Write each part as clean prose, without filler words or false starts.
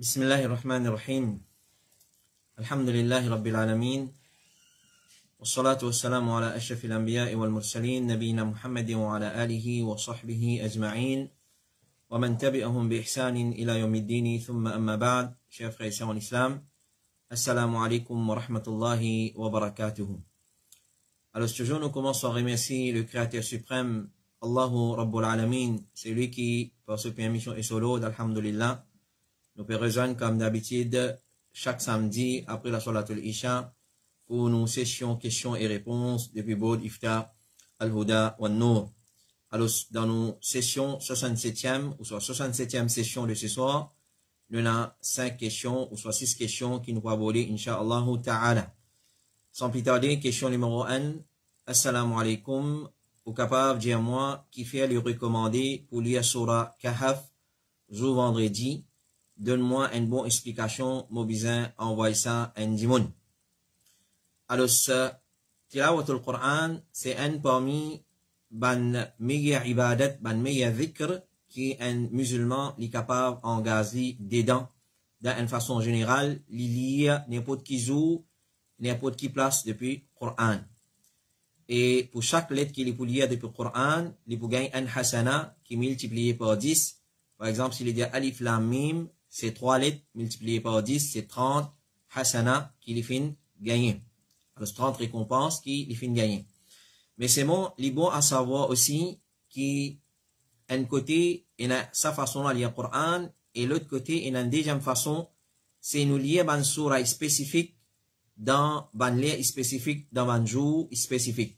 بسم الله الرحمن الرحيم الحمد لله رب العالمين والصلاة والسلام على أشرف الأنبياء والمرسلين نبينا محمد وعلى آله وصحبه أجمعين ومن تبعهم بإحسان إلى يوم الدين ثم أما بعد chers frères et sœurs en islam Assalamu alaikum wa rahmatullahi wa barakatuhu. Alors ce jour nous commençons à remercier le Créateur suprême Allahu Rabbul Alamin, c'est lui qui par ce permission et solo d'Alhamdulillah nous peut rejoindre comme d'habitude chaque samedi après la Salatul Isha pour nos sessions questions et réponses depuis Bod Iftar Al-Huda wa Nour. Alors dans nos sessions 67e ou soit 67e session de ce soir, nous avons 5 questions ou soit 6 questions qui nous vont aborder Inch'Allah Ta'ala. Sans plus tarder, question numéro 1. Assalamu alaikum. Au capable, dis-moi, qui fait le recommander pour lire Surah Kahf, jour vendredi. Donne-moi une bonne explication, mon bizin, envoie ça à un dimon. Alors, Tilawatul Qur'an, c'est un parmi ban meilleur ibadat, ban meilleur dhikr, qui est un musulman, li capable d'engager dedans, d'une façon générale, li lire n'importe qui jour, n'importe qui place depuis Qur'an. Et pour chaque lettre qu'il est pour lire depuis Qur'an, il peut gagner un hasana qui est multiplié par 10. Par exemple, s'il dit alif lam mim, c'est 3 lettres multipliées par 10, c'est 30 hasana qu'il est fin gagner. Alors, 30 récompenses qu'il est fin gagner. Mais c'est bon à savoir aussi qu'il un côté, il a sa façon de lire le Coran, et l'autre côté, il a une deuxième façon, c'est nous lire une surah spécifique dans un lire spécifique dans un jour spécifique.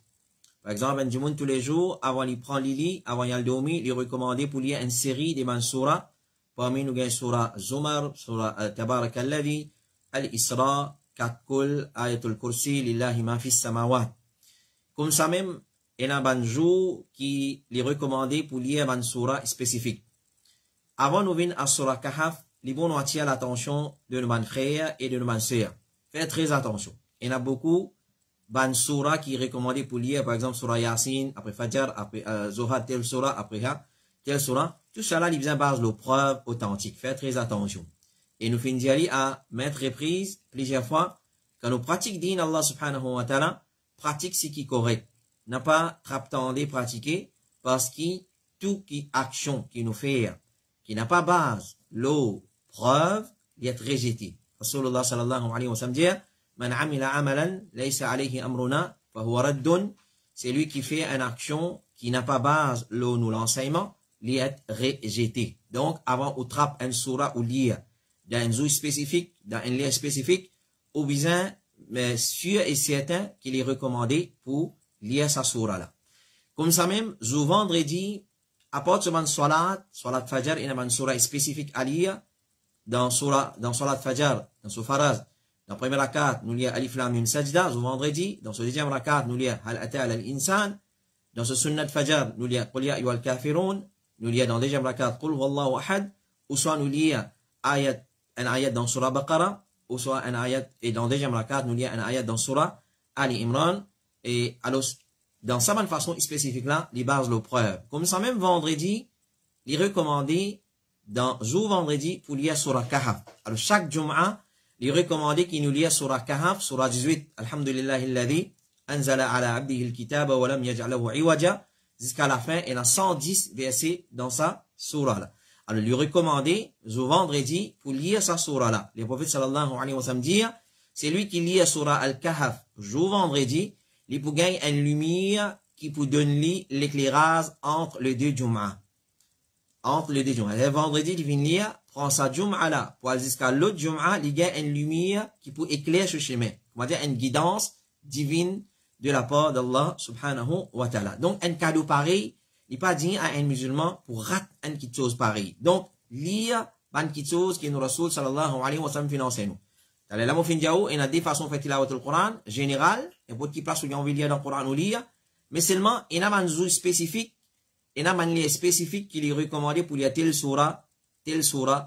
Par exemple, un jour, tous les jours, avant de prendre l'ili, avant de dormir, il est recommandé pour lire une série de surah. Parmi nous, il y a surah Zumar, surah Tabarak al-Ladhi, Al-Isra, Katkul, Ayatul Kursi, Lillahi ma fis samawat. Comme ça même, il y a un jour qui est recommandé pour lire une surah spécifique. Avant de venir à surah Kahf, il est bon d'attirer l'attention de nos frères et de nos sœurs. Faites très attention. Il y en a beaucoup de surah qui est recommandé pour lire, par exemple, surah Yasin, après Fajr, après Zohar, tel surah, après tel surah. Tout cela, il y a base de preuves authentiques. Faites très attention. Et nous finissons à mettre reprise plusieurs fois quand nous pratiquons din Allah subhanahu wa ta'ala, pratique ce qui est correct. N'a pas traptandé pratiquer parce que tout qui action qui nous fait, qui n'a pas base, l'eau, preuve, il est rejeté. Rasulullah sallallahu alayhi wa sallam dit, man amila amalan, laysa alayhi amruna, fa huwa raddun. C'est lui qui fait une action qui n'a pas base, l'eau, nous l'enseignement, il est rejeté. Donc, avant, on trappe un surah ou lire dans un jour spécifique, dans un lien spécifique, ou bien, mais sûr et certain qu'il est recommandé pour lire sa surah là. Comme ça même, jour vendredi, à part de salat fajr, il y a une surah spécifique à lire, dans salat fajr, dans ce faraz. Dans la première rakat, nous lisons alif lam mim sajda, jour vendredi. Dans ce deuxième rakat, nous lisons hal ata al insan. Dans ce sunnat fajr, nous lisons qul ya ayyuhal kafirun. Nous lisons dans le deuxième rakat, qul huwallahu ahad. Ou soit nous lisons un ayat dans surah Baqara, ou soit un ayat, et dans le deuxième rakat, nous lisons un ayat dans surah Ali Imran. Et alors, dans sa bonne façon spécifique là, les bases de preuve. Comme ça même vendredi, il est recommandé dans jour vendredi pour lire surah Kahf. Alors chaque Jum'a, il est recommandé qu'il nous lise surah Kahf, surah 18, Alhamdulillahi alladhi anzala ala abdihi al-kitaba wa lam yaj'alahu iwaja, jusqu'à la fin, il y a 110 versets dans sa surah là. Alors il est recommandé jour vendredi pour lire sa surah là. Le prophète sallallahu alayhi wa sallam dit, c'est lui qui lit surah al-Kahf jour vendredi, il peut gagner une lumière qui peut donner l'éclairage entre les deux Jum'a. Entre les deux Jum'a. Le vendredi, il vient lire, prend sa Jum'a là, pour aller jusqu'à l'autre Jum'a, il gagne une lumière qui peut éclairer ce chemin. On va dire une guidance divine de la part d'Allah subhanahu wa ta'ala. Donc, un cadeau pareil, il n'est pas dit à un musulman pour rater une petite chose pareille. Donc, lire une petite chose qui nous Rasul sallallahu alayhi wa sallam finance nous. Dans les lamots findiaou, il y a des façons de faire tilawatul Coran, général, il y a qui place où il y a envie de lire dans le Coran ou lire, mais seulement, il y a un jour spécifique, il y a un lien spécifique qui est recommandé pour lire telle surah,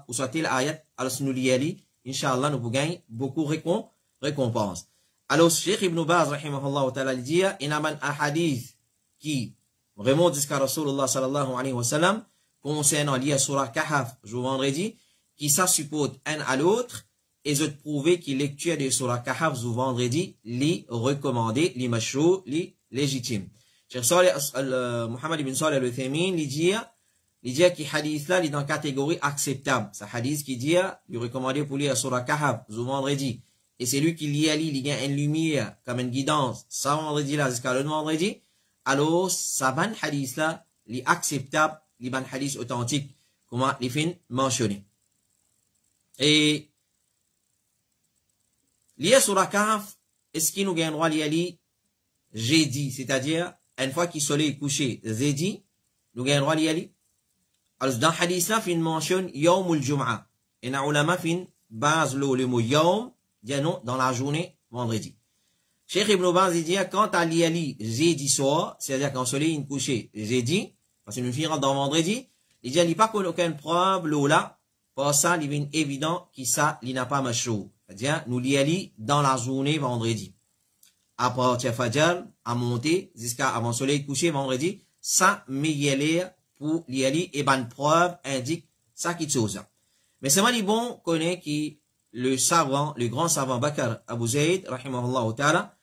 ou soit telle ayat, alors si nous lisons, Inch'Allah, nous pouvons gagner beaucoup de récompenses. Alors, Cheikh Ibn Baz, rahimahullah ta'ala, il dit, il y a un hadith qui remonte jusqu'à Rasulullah sallallahu alayhi wa sallam, concernant lire surah Kahf, jour vendredi, qui s'assupportent un à l'autre, et je prouver que lecture de Surah Kahf ou vendredi, les recommandés, les mashru, les légitimes. Cheikh Saleh, Mohamed ibn Saleh al-Uthaymin, il dit que hadith là, il est dans la catégorie acceptable. C'est un hadith qui dit, il est recommandé pour lire Surah Kahf ou vendredi. Et c'est lui qui lit, il y a une lumière, comme une guidance, ça vendredi là, jusqu'à le vendredi. Alors, ça ban hadith là, il est acceptable, il ban hadith authentique, comment les fins mentionné. Et, lire Surah Kahf, est-ce qu'il nous gagne droit lire jeudi, c'est-à-dire, une fois qu'il soleil est couché, jeudi, nous gagne droit lire. Alors, dans hadith là, fin mentionne Yawmul Jum'a. Et na ulama fin base le mot Yawm, dit non, dans la journée, vendredi. Cheikh Ibn Baz dit, quand à lire jeudi soir, c'est-à-dire quand le soleil est couché, jeudi, parce que nous finirons dans vendredi, il dit, il n'y a pas aucune preuve, là, pour ça, il est évident qu'il ça, il n'a pas mashru. C'est-à-dire, nous lire dans la journée, vendredi. Après, Fajr, à monter, jusqu'à avant le soleil couché, vendredi, ça, mais pour lire, et ben, preuve indique ça qui chose. Mais c'est mal bon, connaît qui, le savant, le grand savant Bakr Abu Zayd, rahimahullah ta'ala,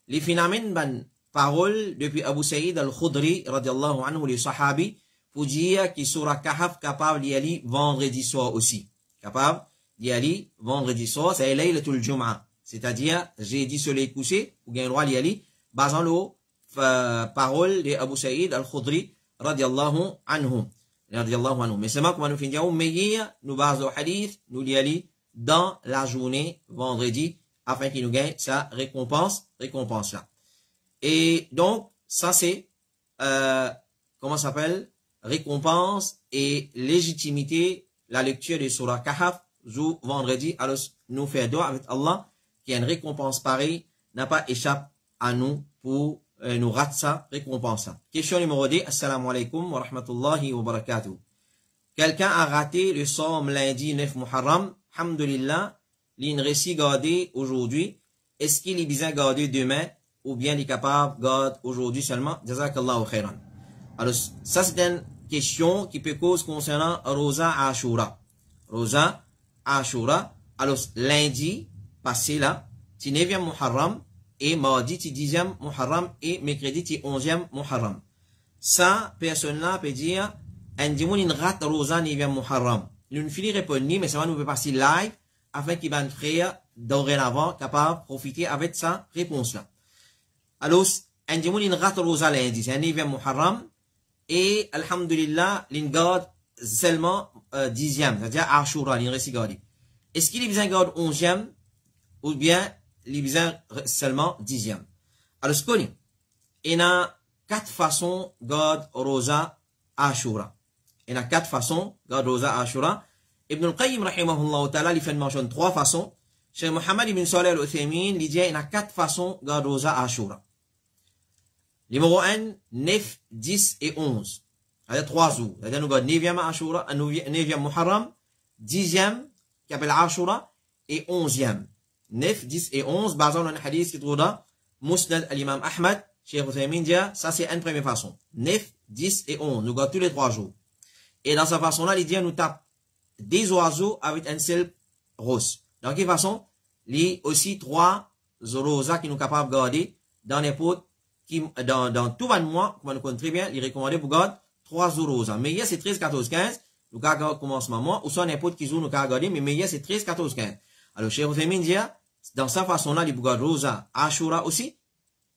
les phénomènes ban parole depuis Abu Saïd al-Khudri, radiallahu anhu, les sahabi, pour dire qu'il sera Kahf capable d'y aller vendredi soir aussi. Capable d'y aller vendredi soir, c'est Laylatul Jum'a. C'est-à-dire, j'ai dit soleil couché, ou gain droit d'y aller, basant le parole de Abu Saïd al-Khudri, radiallahu anhu. Mais c'est moi, comment nous finissons, mais nous basons le hadith, nous d'y aller dans la journée, vendredi, afin qu'il nous gagne sa récompense là. Et donc, ça c'est, comment ça s'appelle, récompense et légitimité, la lecture de Surah Kahf, jour vendredi, alors nous faire doigt avec Allah, qui a une récompense pareille, n'a pas échappé à nous pour nous rater ça, récompense ça. Question numéro 2, assalamu alaikum wa rahmatullahi wa barakatuh. Quelqu'un a raté le somme lundi 9 Muharram, alhamdulillah, il réussit garder aujourd'hui, est-ce qu'il est bien gardé demain, ou bien il est capable de garder aujourd'hui seulement, jazakallahu khairan. Alors, ça c'est une question qui peut cause concernant Rosa Ashura. Rosa Ashura, alors lundi, passé là, c'est 9e Muharram, et mardi, c'est 10e Muharram, et mercredi, c'est 11e Muharram. Ça, personne-là peut dire, un dimanche, rate Rosa 9e Muharram. Nous ne finirons pas ni, mais ça va nous faire passer live, afin qu'il va frère dorénavant capable de profiter avec sa réponse-là. Alors, un dimanche, rate Rosa lundi, c'est un 9e Muharram, et, alhamdulillah, il garde seulement 10e, c'est-à-dire Ashura, il reste gardé. Est-ce qu'il est besoin de garder 11e, ou bien il est besoin seulement 10e? Alors, ce qu'on il y a 4 façons de garder Rosa Ashura. Il y a 4 façons de garder Rosa Ashura. Ibn al-Qayyim, rahimahullah ta'ala, il fait mention 3 façons. Cheikh Mohamed ibn Saleh al-Uthaymin, il dit, il y a 4 façons de garder Rosa Ashura. Numéro 1, 9, 10 et 11. C'est-à-dire 3 jours. C'est-à-dire nous gardons 9e Ashura, 9e Muharram, 10e, qui appelle Ashura, et 11e. 9, 10 et 11, basant dans le hadith qui trouve dans Musnad al-Imam Ahmad, Cheikh Uthaymin dit, ça c'est une première façon. 9, 10 et 11. Nous gardons tous les 3 jours. Et dans sa façon-là, il dit, nous tape des oiseaux avec un seul rose. Dans quelle façon? Il y a aussi 3 rosas qui nous capables de garder dans n'importe dans tout le mois, comme on connaît très bien, il est recommandé pour garder 3 rosas. Mais hier, c'est 13, 14, 15. Nous avons commencement mois, ou soit n'importe qui jour nous avons gardé, mais hier, c'est 13, 14, 15. Alors, Cheikh Uthaymin dit, dans sa façon-là, il peut garder rosa Ashura aussi.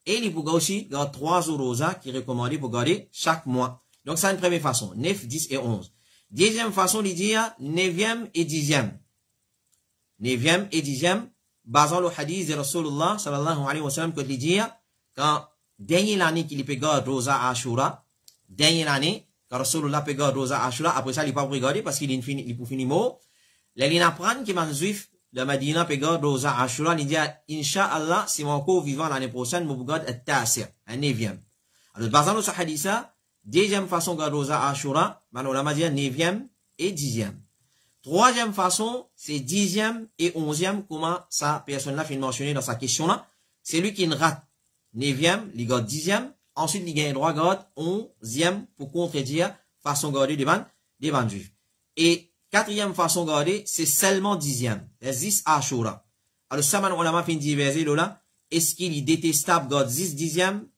Et il peut aussi garder 3 rosas qui est recommandé pour garder chaque mois. Donc, c'est une première façon. 9, 10 et 11. Deuxième façon, il dit, 9e et 10e. 9e et 10e, basant le hadith de Rasulullah, sallallahu alayhi wa sallam, que il dit, quand dernière année qu'il peut garder Rosa Ashura, dernière année, quand Rasulullah peut garder Rosa Ashura, après ça, il peut pas regarder parce qu'il peut finir mot. Là, il apprend que ma juif de Medina peut garder Rosa Ashura, il dit, Inch'Allah, si mon corps vivant l'année prochaine, je vais garder un tasir, un 9e. Alors, basant le hadith, deuxième façon de garder Rosa Ashura, on a dit 9e et 10e. Troisième façon, c'est 10e et 11e, comment ça, personne-là fait mentionner dans sa question-là. C'est lui qui rate 9e, il garde 10e, ensuite il gagne droit, garde 11e pour contredire façon de garder des bandes juifs. Et Quatrième façon de garder, c'est seulement dixième. Les 10 Ashura. Alors, ça, on a fait diverser, là. Est-ce qu'il est détestable garder 10 dixièmes?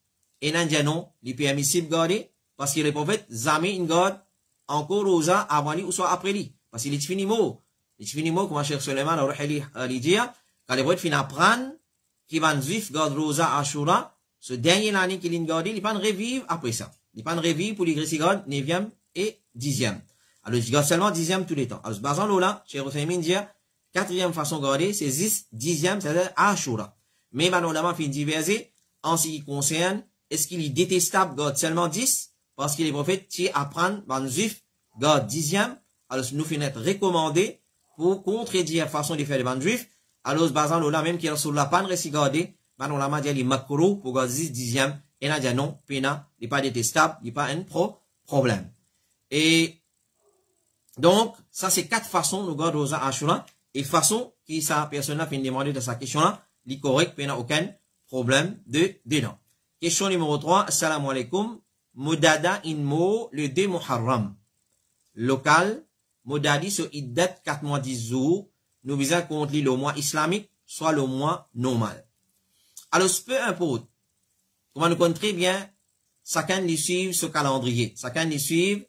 Et non, il est permissible garder. Parce que les prophètes, jamais ils gardent encore rosa avant lui ou soit après lui. Parce qu'il est fini mot. Il est fini mot, comme Cheikh Suleiman a dit, quand les prophètes finissent apprendre, qui va juif garder rosa Ashura, ce dernier année qu'il a gardé, il va revivre après ça. Il va revivre pour les Grécigodes, 9e et 10e. Alors, je garde seulement 10e tous les temps. Alors, basant là, Cheikh Othaymin dit, quatrième façon de garder, c'est 10e, c'est-à-dire Ashura. Mais maintenant, on fait diverser en ce qui concerne, est-ce qu'il est détestable garde seulement 10? Parce que les prophètes, qui apprennent, ben, juif, garde 10e. Alors, nous finissons recommandé pour contredire la façon de faire les bandes juifs. Alors, basant là, même qui est sur la panne récit gardé, ben, on l'a dit, il est makro pour garder 10e. Et on a dit non, pena, il n'est pas détestable, il n'est pas un problème. Et, donc, ça, c'est 4 façons de garder aux Ashura. Et façon, qui sa personne a fait demander de sa question là, il est correct, il n'y a aucun problème dedans. Question numéro 3, assalamu alaikum. Modada in mo le 2 Muharram. Local, modadi sur iddat 4 mois 10 jours, nous visons contre le mois islamique, soit le mois normal. Alors, peu importe, comment nous connaissons très bien, chacun les suivre ce calendrier, chacun les suivre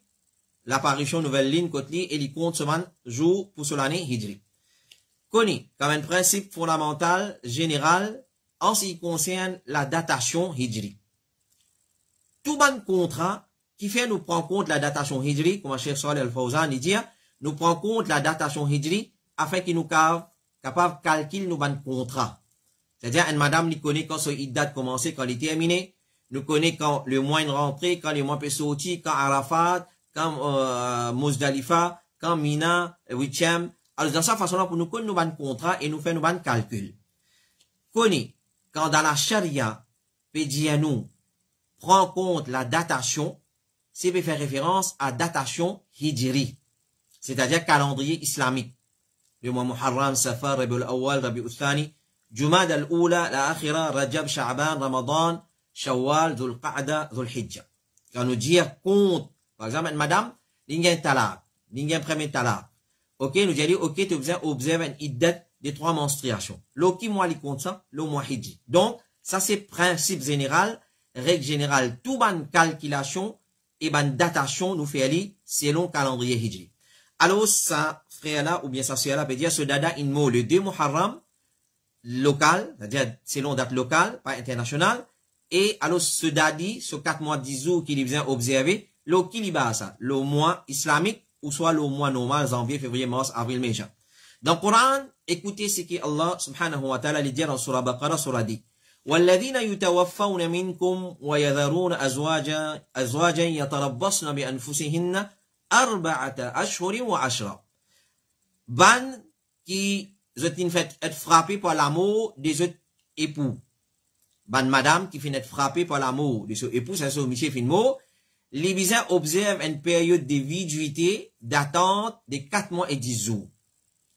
l'apparition nouvelle ligne côté et les compte semaine jour pour l'année hijri. Connu comme un principe fondamental général en ce qui concerne la datation hijri. Tout bon contrat qui fait nous prendre compte la datation hijri, comme Cheikh Saleh Al-Fawzan dit, nous prend compte la datation hijri afin qu'il nous capable calculer nos bons contrats. C'est-à-dire, une madame nous connaît quand ce date commencé, quand il est terminé, nous connaît quand le mois est rentré, quand le mois peut sortir, quand Arafat, quand Muzdalifa, quand Mina, 8e. Alors, dans cette façon-là, pour nous connaître nos bons contrats et nous faire nos bons calculs. Connaît, quand dans la charia, peut dire nous, prend compte la datation, c'est peut faire référence à datation hijri, c'est-à-dire calendrier islamique. Le mois Muharram, Safar, Rabiul Awwal, Rabiul Thani, Jumad al-Oula, la Akhira, Rajab, Sha'ban, Ramadan, Shawwal, Dhul Qa'da, Dhul Hijja. Quand nous dire compte, par exemple, madame, l'ingen talaq, l'ingen premier talaq. Ok, nous disons, ok, tu observes une iddat de 3 menstruations. L'oki mois, il compte ça, le mois hijri. Donc, ça c'est principe général, règle générale, tout ban calculation et ban datation nous fait aller selon calendrier hijri. Alors, ça, frère là, ou bien ça, c'est là, peut dire, ce dada in mo, le 2 Muharram, local, c'est-à-dire selon date locale, pas internationale, et alors, ce dadi, ce 4 mois 10 jours qu'il vient observer, le kiliba ça, le mois islamique, ou soit le mois normal, janvier, février, mars, avril, mai, juin. Dans le Coran, écoutez ce que Allah, subhanahu wa ta'ala, dit dans Surah Baqarah, Surah 10. والذين يتوفون منكم ويذرون أزواجا يتربصن بأنفسهن 4 أشهر وعشرة. Ban qui ont fait être frappé par l'amour des autres époux. Ban madame qui finit être frappé par l'amour de son époux, c'est ça, monsieur Finmo. Les visins observent une période de viduité d'attente de 4 mois et 10 jours.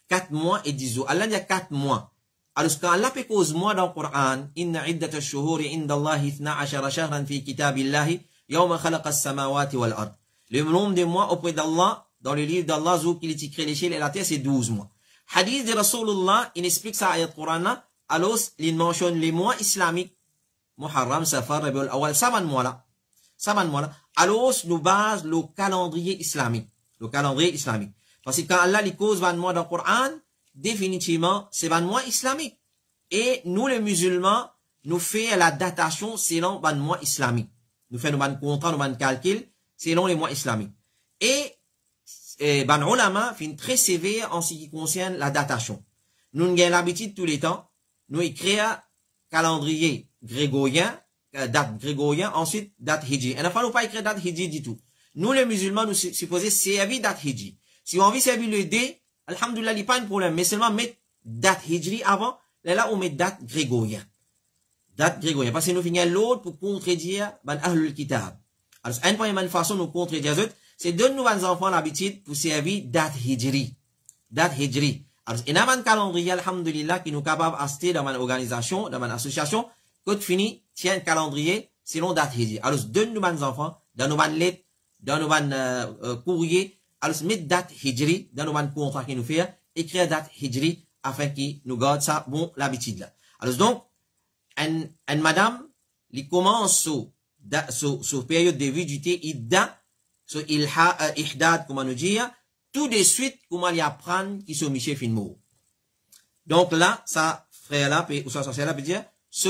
4 mois et 10 jours. Allah dit 4 mois. Alors, quand Allah peut cause moi dans le Coran, inna iddat ash-shuhuri inda Allahi 12 shahran fi kitabillahi yawma khalaqa as-samawati wal ard. Le nombre de mois auprès d'Allah, dans le livre d'Allah, où il est créé les cieux et la terre, c'est 12 mois. Hadith de Rasulullah, il explique ça à Coran, alors, il mentionne les mois islamiques, Muharram, Safar, Rabiul Awwal, ça mois là. Alors, nous base le calendrier islamique. Le calendrier islamique. Parce que quand Allah les cause 20 mois dans le Coran, définitivement, c'est 20 mois islamiques. Et nous, les musulmans, nous faisons la datation selon 20 mois islamiques. Nous faisons nos contrats, nos calculs, selon les mois islamiques. Et ban ulama fin très sévère en ce qui concerne la datation. Nous avons l'habitude tous les temps, nous écrire calendrier grégorien, date grégorien, ensuite date hijri. Et enfin, nous pas écrire date hijri du tout. Nous, les musulmans, nous supposons servir date hijri. Si on veut servir le dé, alhamdoulilah, il n'y a pas de problème, mais seulement mettre date hijri avant, là, on met date grégorien. Date grégorien. Parce que nous finissons l'autre pour contredire, ban ahlul kitab. Alors, une première façon de nous contredire les autres, c'est de nous enfants l'habitude pour servir date hijri. Date hijri. Alors, il y a un calendrier, alhamdulillah, qui nous capable d'acheter dans une organisation, dans une association, quand fini, tient un calendrier selon date hijri. Alors, donne-nous enfants, dans nos lettres, dans nos courriers, alors mettre date hijri dans nos contrats qui nous fait, écrire date hijri afin qu'il nous garde ça bon l'habitude là. Alors donc, un madame, il commence sur période de viduité, idda, sur ihdad, comment nous dire, tout de suite, comment il apprend qui sont Michel Finmo. Donc là, ça, frère là, ou ça, là, peut dire, ce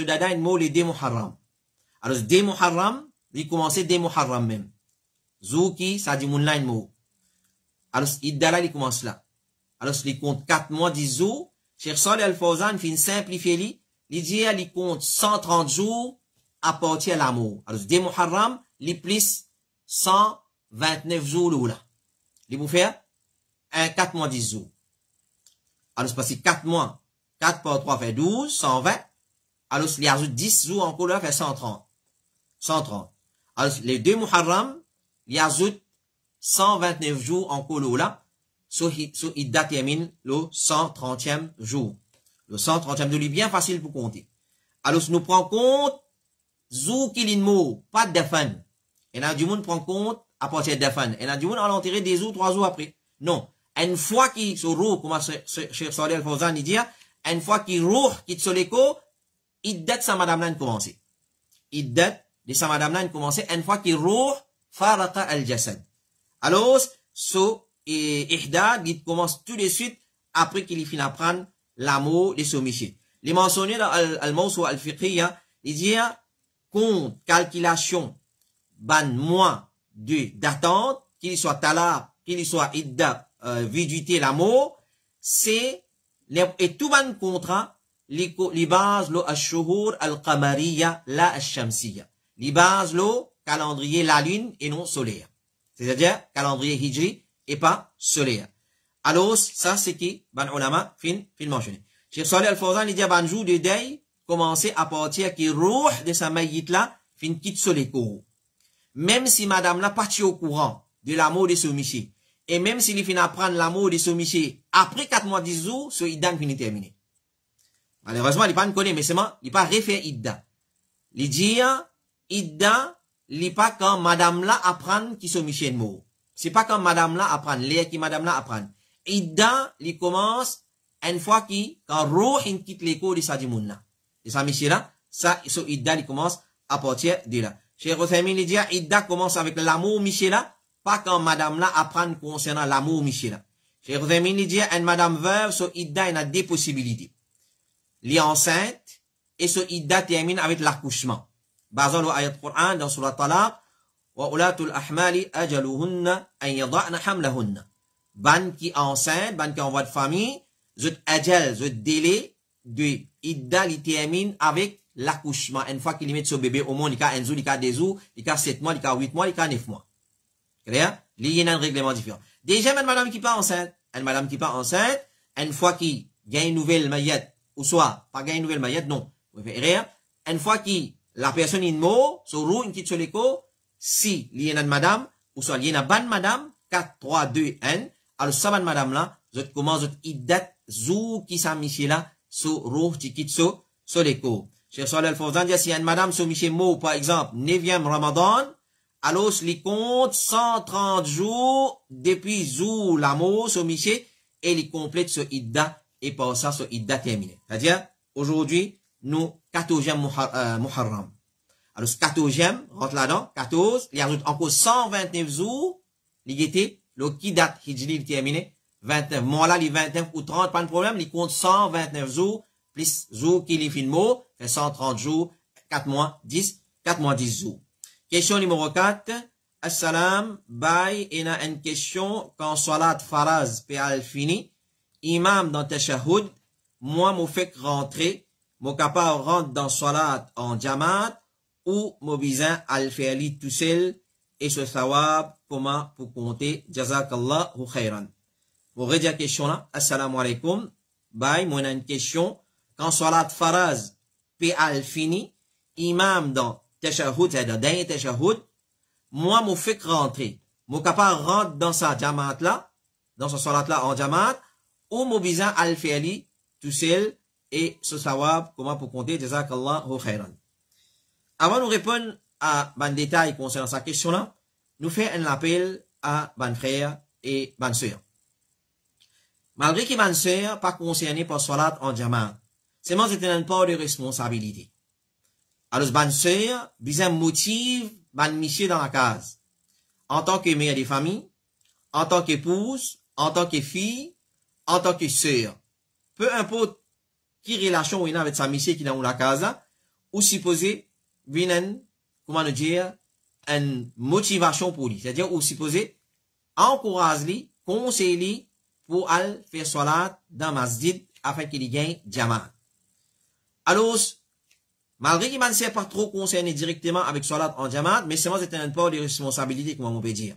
dada, il mot les dé Muharram. Alors, dé Muharram, il commence dé Muharram même. Zouki, ça dit mounla il mot. Alors, idda là, il commence là. Alors, il compte 4 mois, 10 jours. Cheikh Saleh Al-Fawzan, fin simplifier li, il dit, il compte 130 jours à partir de l'amour. Alors, dé Muharram, il plus 129 jours là. Il vous faire 4 mois, 10 jours. Alors, c'est passé 4 mois. 4 par 3 fait 12, 120. Alors, il y a 10 jours encore là, fait 130. 130. Alors, les 2 Muharram, il y a 129 jours encore là. Il détermine le 130e jour. Le 130e jour, il est bien facile pour compter. Alors, nous prenons compte, jour qu'il y a pas de défense. Et là, du monde prend compte à partir de défense. Et là, du monde à l'enterrer 2 jours, 3 jours après. Non. Une fois qu'il se roule, comme Cheikh Saleh Al-Fawzan dit, une fois qu'il roule, qu'il se l'écho, il date sa madame là de commencer. Il date de sa madame là de commencer. Une fois qu'il roule, farata al-jasad. Alors, ihdad, il commence tout de suite après qu'il finit d'apprendre l'amour de soumission. Les mentionnés dans Al-Mawsu Al-Fiqhiyya, il dit, compte, calculation, ban mois d'attente, qu'il soit talab, qu'il soit idda, viduité, l'amour, c'est, et tout ban contrat, les bases, le ashhur al-qamariya, la ash-shamsiya. Les bases, le calendrier, la lune et non solaire. C'est-à-dire, calendrier hijri et pas solaire. Alors, ça, c'est qui, ban ulama, fin mentionné. Cheikh Saleh Al-Fawzan, il dit, ban jour de deuil, commencer à partir qui rouh de sa maït là, fin quitte sur les cours. Même si madame là parti au courant de l'amour de soumission, et même s'il finit à prendre l'amour de soumission, après 4 mois, 10 jours, ce idda finit terminé. Malheureusement, il pas connaît, mais c'est il pas refait idda. Il dit, idda, il pas quand madame là apprend qui soumission de mot. C'est pas quand madame là apprend, l'air qui madame là apprend. Idda, il commence, une fois quand roh in quitte l'écho de sa dimoun là. Et sa mission là, ça, ce idda, il commence à partir de là. Cheikh Othaymin, il dit, idda commence avec l'amour Michel là, pas quand madame là apprend concernant l'amour Michel là. Cheikh Othaymin, il dit, une madame veuve, ce idda, il a des possibilités. Elle est enceinte, et ce idda termine avec l'accouchement. Basant l'ayat Qur'an dans Surat Talaq, wa ulatul ahmali ajaluhunna an yada'na hamlahunna. Ban qui enceinte, ban qui envoie de famille, zut ajal, zut délai de idda, il termine avec l'accouchement. Une fois qu'il met son bébé au monde, il y a 1 jour, il y a 2 jours, il y a 7 mois, il y a 8 mois, il y a 9 mois. Clair? Il y a un règlement différent. Déjà, une madame qui pas enceinte, une fois qu'il gagne une nouvelle maillette, ou soit, pas gagne une nouvelle maillette, non. Une fois qu'il, la personne est mort, sur roue, une quitte sur l'écho, si il y a une madame, ou soit il y a une bonne madame, 4, 3, 2, 1, alors ça, madame là, je commence, je iddat, zou qui s'est mis là, sur roue, qui quitte sur l'écho. Cheikh Saleh Al-Fawzan dit, si une madame sur Michel Mo, par exemple, 9e Ramadan, alors, il compte 130 jours depuis zou l'amour sur Michel, et il complète ce idda, et par ça, ce idda terminé. C'est-à-dire, aujourd'hui, nous, 14e Muharram. Alors, ce 14e, rentre là-dedans, 14, il y a encore 129 jours, il était, le qui date hijri, il terminé, 29. Moi, là, les 29 ou 30, pas de problème, il compte 129 jours, plus jours qui les filmo, fait 130 jours, 4 mois, 10 jours. Question numéro 4. Assalam, bye, il y a une question, quand salat faraz pe al fini, imam dans tashahhud, moi, m'o fait rentrer, mon capable rentre dans salat en jamaat, ou mon bizin al fi'li tout seul, et ce thawab, comment pour compter, jazakallahu khairan. Pour redire la question là, assalamu alaikum, bye, moi, on a une question, quand salat faraz pe al fini, imam dans tashahhud, c'est-à-dire dernier tashahhud, moi, m'o fait rentrer, mon capable rentre dans sa jamaat là, dans sa salat là en jamaat, ou mon bizin al fi'li tout seul, et ce sawab, comment pour compter, jazakallahu khairan. Avant de répondre à un détail concernant sa question là, nous faisons un appel à ban frère et ban sœur. Malgré que ban sœur pas concerné par salat en jamaat, c'est moi c'est un part de responsabilité. Alors ban sœur, bizarre motive ban monsieur dans la case. En tant que mère de famille, en tant qu'épouse, en tant que fille, en tant que sœur. Peu importe qui relation il a avec sa monsieur qui est dans la case, ou supposé, viennent, comment dire, une motivation pour lui. C'est-à-dire, ou supposé, encourage lui, conseille lui, pour aller faire salat dans masjid, afin qu'il gagne jamaat. Alors, malgré qu'il ne s'est pas trop concerné directement avec salat en jamaat, mais c'est un part de responsabilité, comme on peut dire.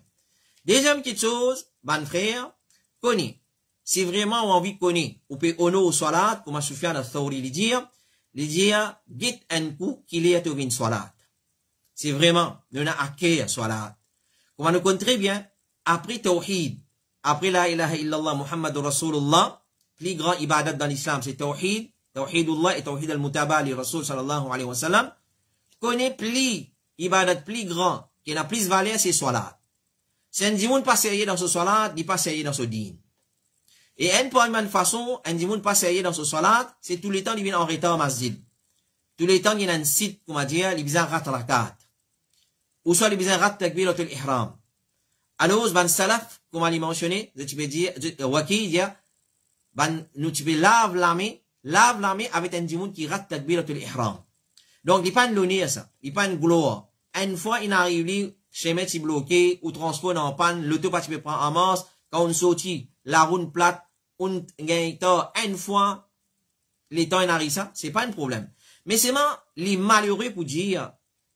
Deuxième petite chose, ban frère, connaît. Si vraiment on a envie de connaître, ou peut honorer au salat, comme Soufiane al-Thawri lui dire, get un coup qu'il est au vin salat. C'est vraiment, nous avons accueilli salat. Comme on nous connaît très bien, après tawhid, après la ilaha illallah Muhammad Rasulullah, plus grand ibadat dans l'islam, c'est tawhid, tawhidullah et tawhid al-mutaba li Rasul sallallahu alayhi wa sallam, connaît plus ibadat plus grand, qui n'a plus valeur, c'est salat. Si un dimoun pas sérieux dans ce salat, il pas sérieux dans ce din. Et une première façon, un dimoun pas sérieux dans ce salat, c'est tout le temps il vient en retard au masjid. Tout le temps il y a un site, comment dire, il vient rat rakat. Ou soit il vient rat takbiratul ihram. Alors, ban salaf, comme on l'a mentionné, tu peux dire, waki, dire, ban, nous tu peux lave la main avec un dimoun qui rate takbiratul ihram. Donc, il pas l'honneur, ça. Il pas une gloire. Une fois, il arrive, chemin est bloqué, ou transport en panne, l'auto pas tu peux prendre en masse, quand on sortit, la route plate, on gagne une fois, les temps arrivent ça, c'est pas un problème. Mais c'est les malheureux pour dire,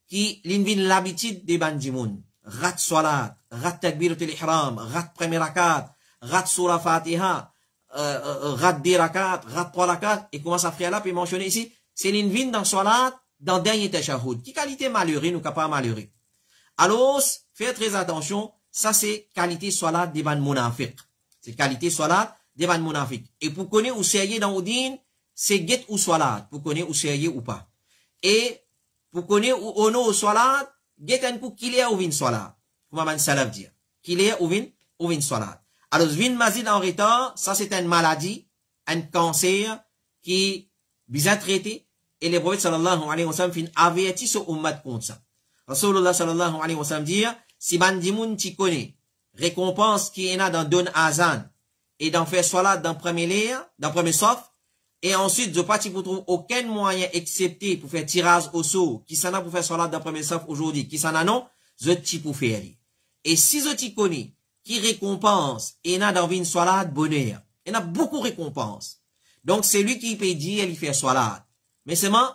qui l'invite l'habitude des bandimoun. Rat salat, rat takbiratul ihram, rat premier rakat, rat surah fatiha, rat deux rakat, rat trois rakat, et comment ça ferait là, puis mentionner ici, c'est l'invite dans salat, dans dernier tashahhud. Qui qualité malheureux, nous pas malheureux. Alors, faites très attention, ça c'est qualité salat des ban munafiq. C'est qualité salat des ban munafiq. Et pour connaître où sérieux dans Oudin, c'est get ou salat, pour connaître où sérieux ou pas. Et pour connaître où ono ou salat, get un coup qu'il est ou vin salat. Comment man salaf dire? Qu'il est ou vin salat. Alors, vin mazid en retard, ça c'est une maladie, un cancer qui bien traité. Et les prophètes sallallahu alayhi wa sallam fin averti sur ummat contre ça. Rasulullah sallallahu alayhi wa sallam dit, si bandimoun ti connaît, récompense qui est là dans don azan, et d'en faire salat dans premier lien, dans premier sof, et ensuite, je pas pour trouver aucun moyen excepté pour faire tirage au sceau, qui s'en a pour faire salat dans premier sof aujourd'hui, qui s'en a non, je ti pour faire. Et si je ti connais, qui récompense, et n'a dans une salat bonheur, il y a beaucoup de récompenses. Donc, c'est lui qui peut dire, il fait salat. Mais seulement,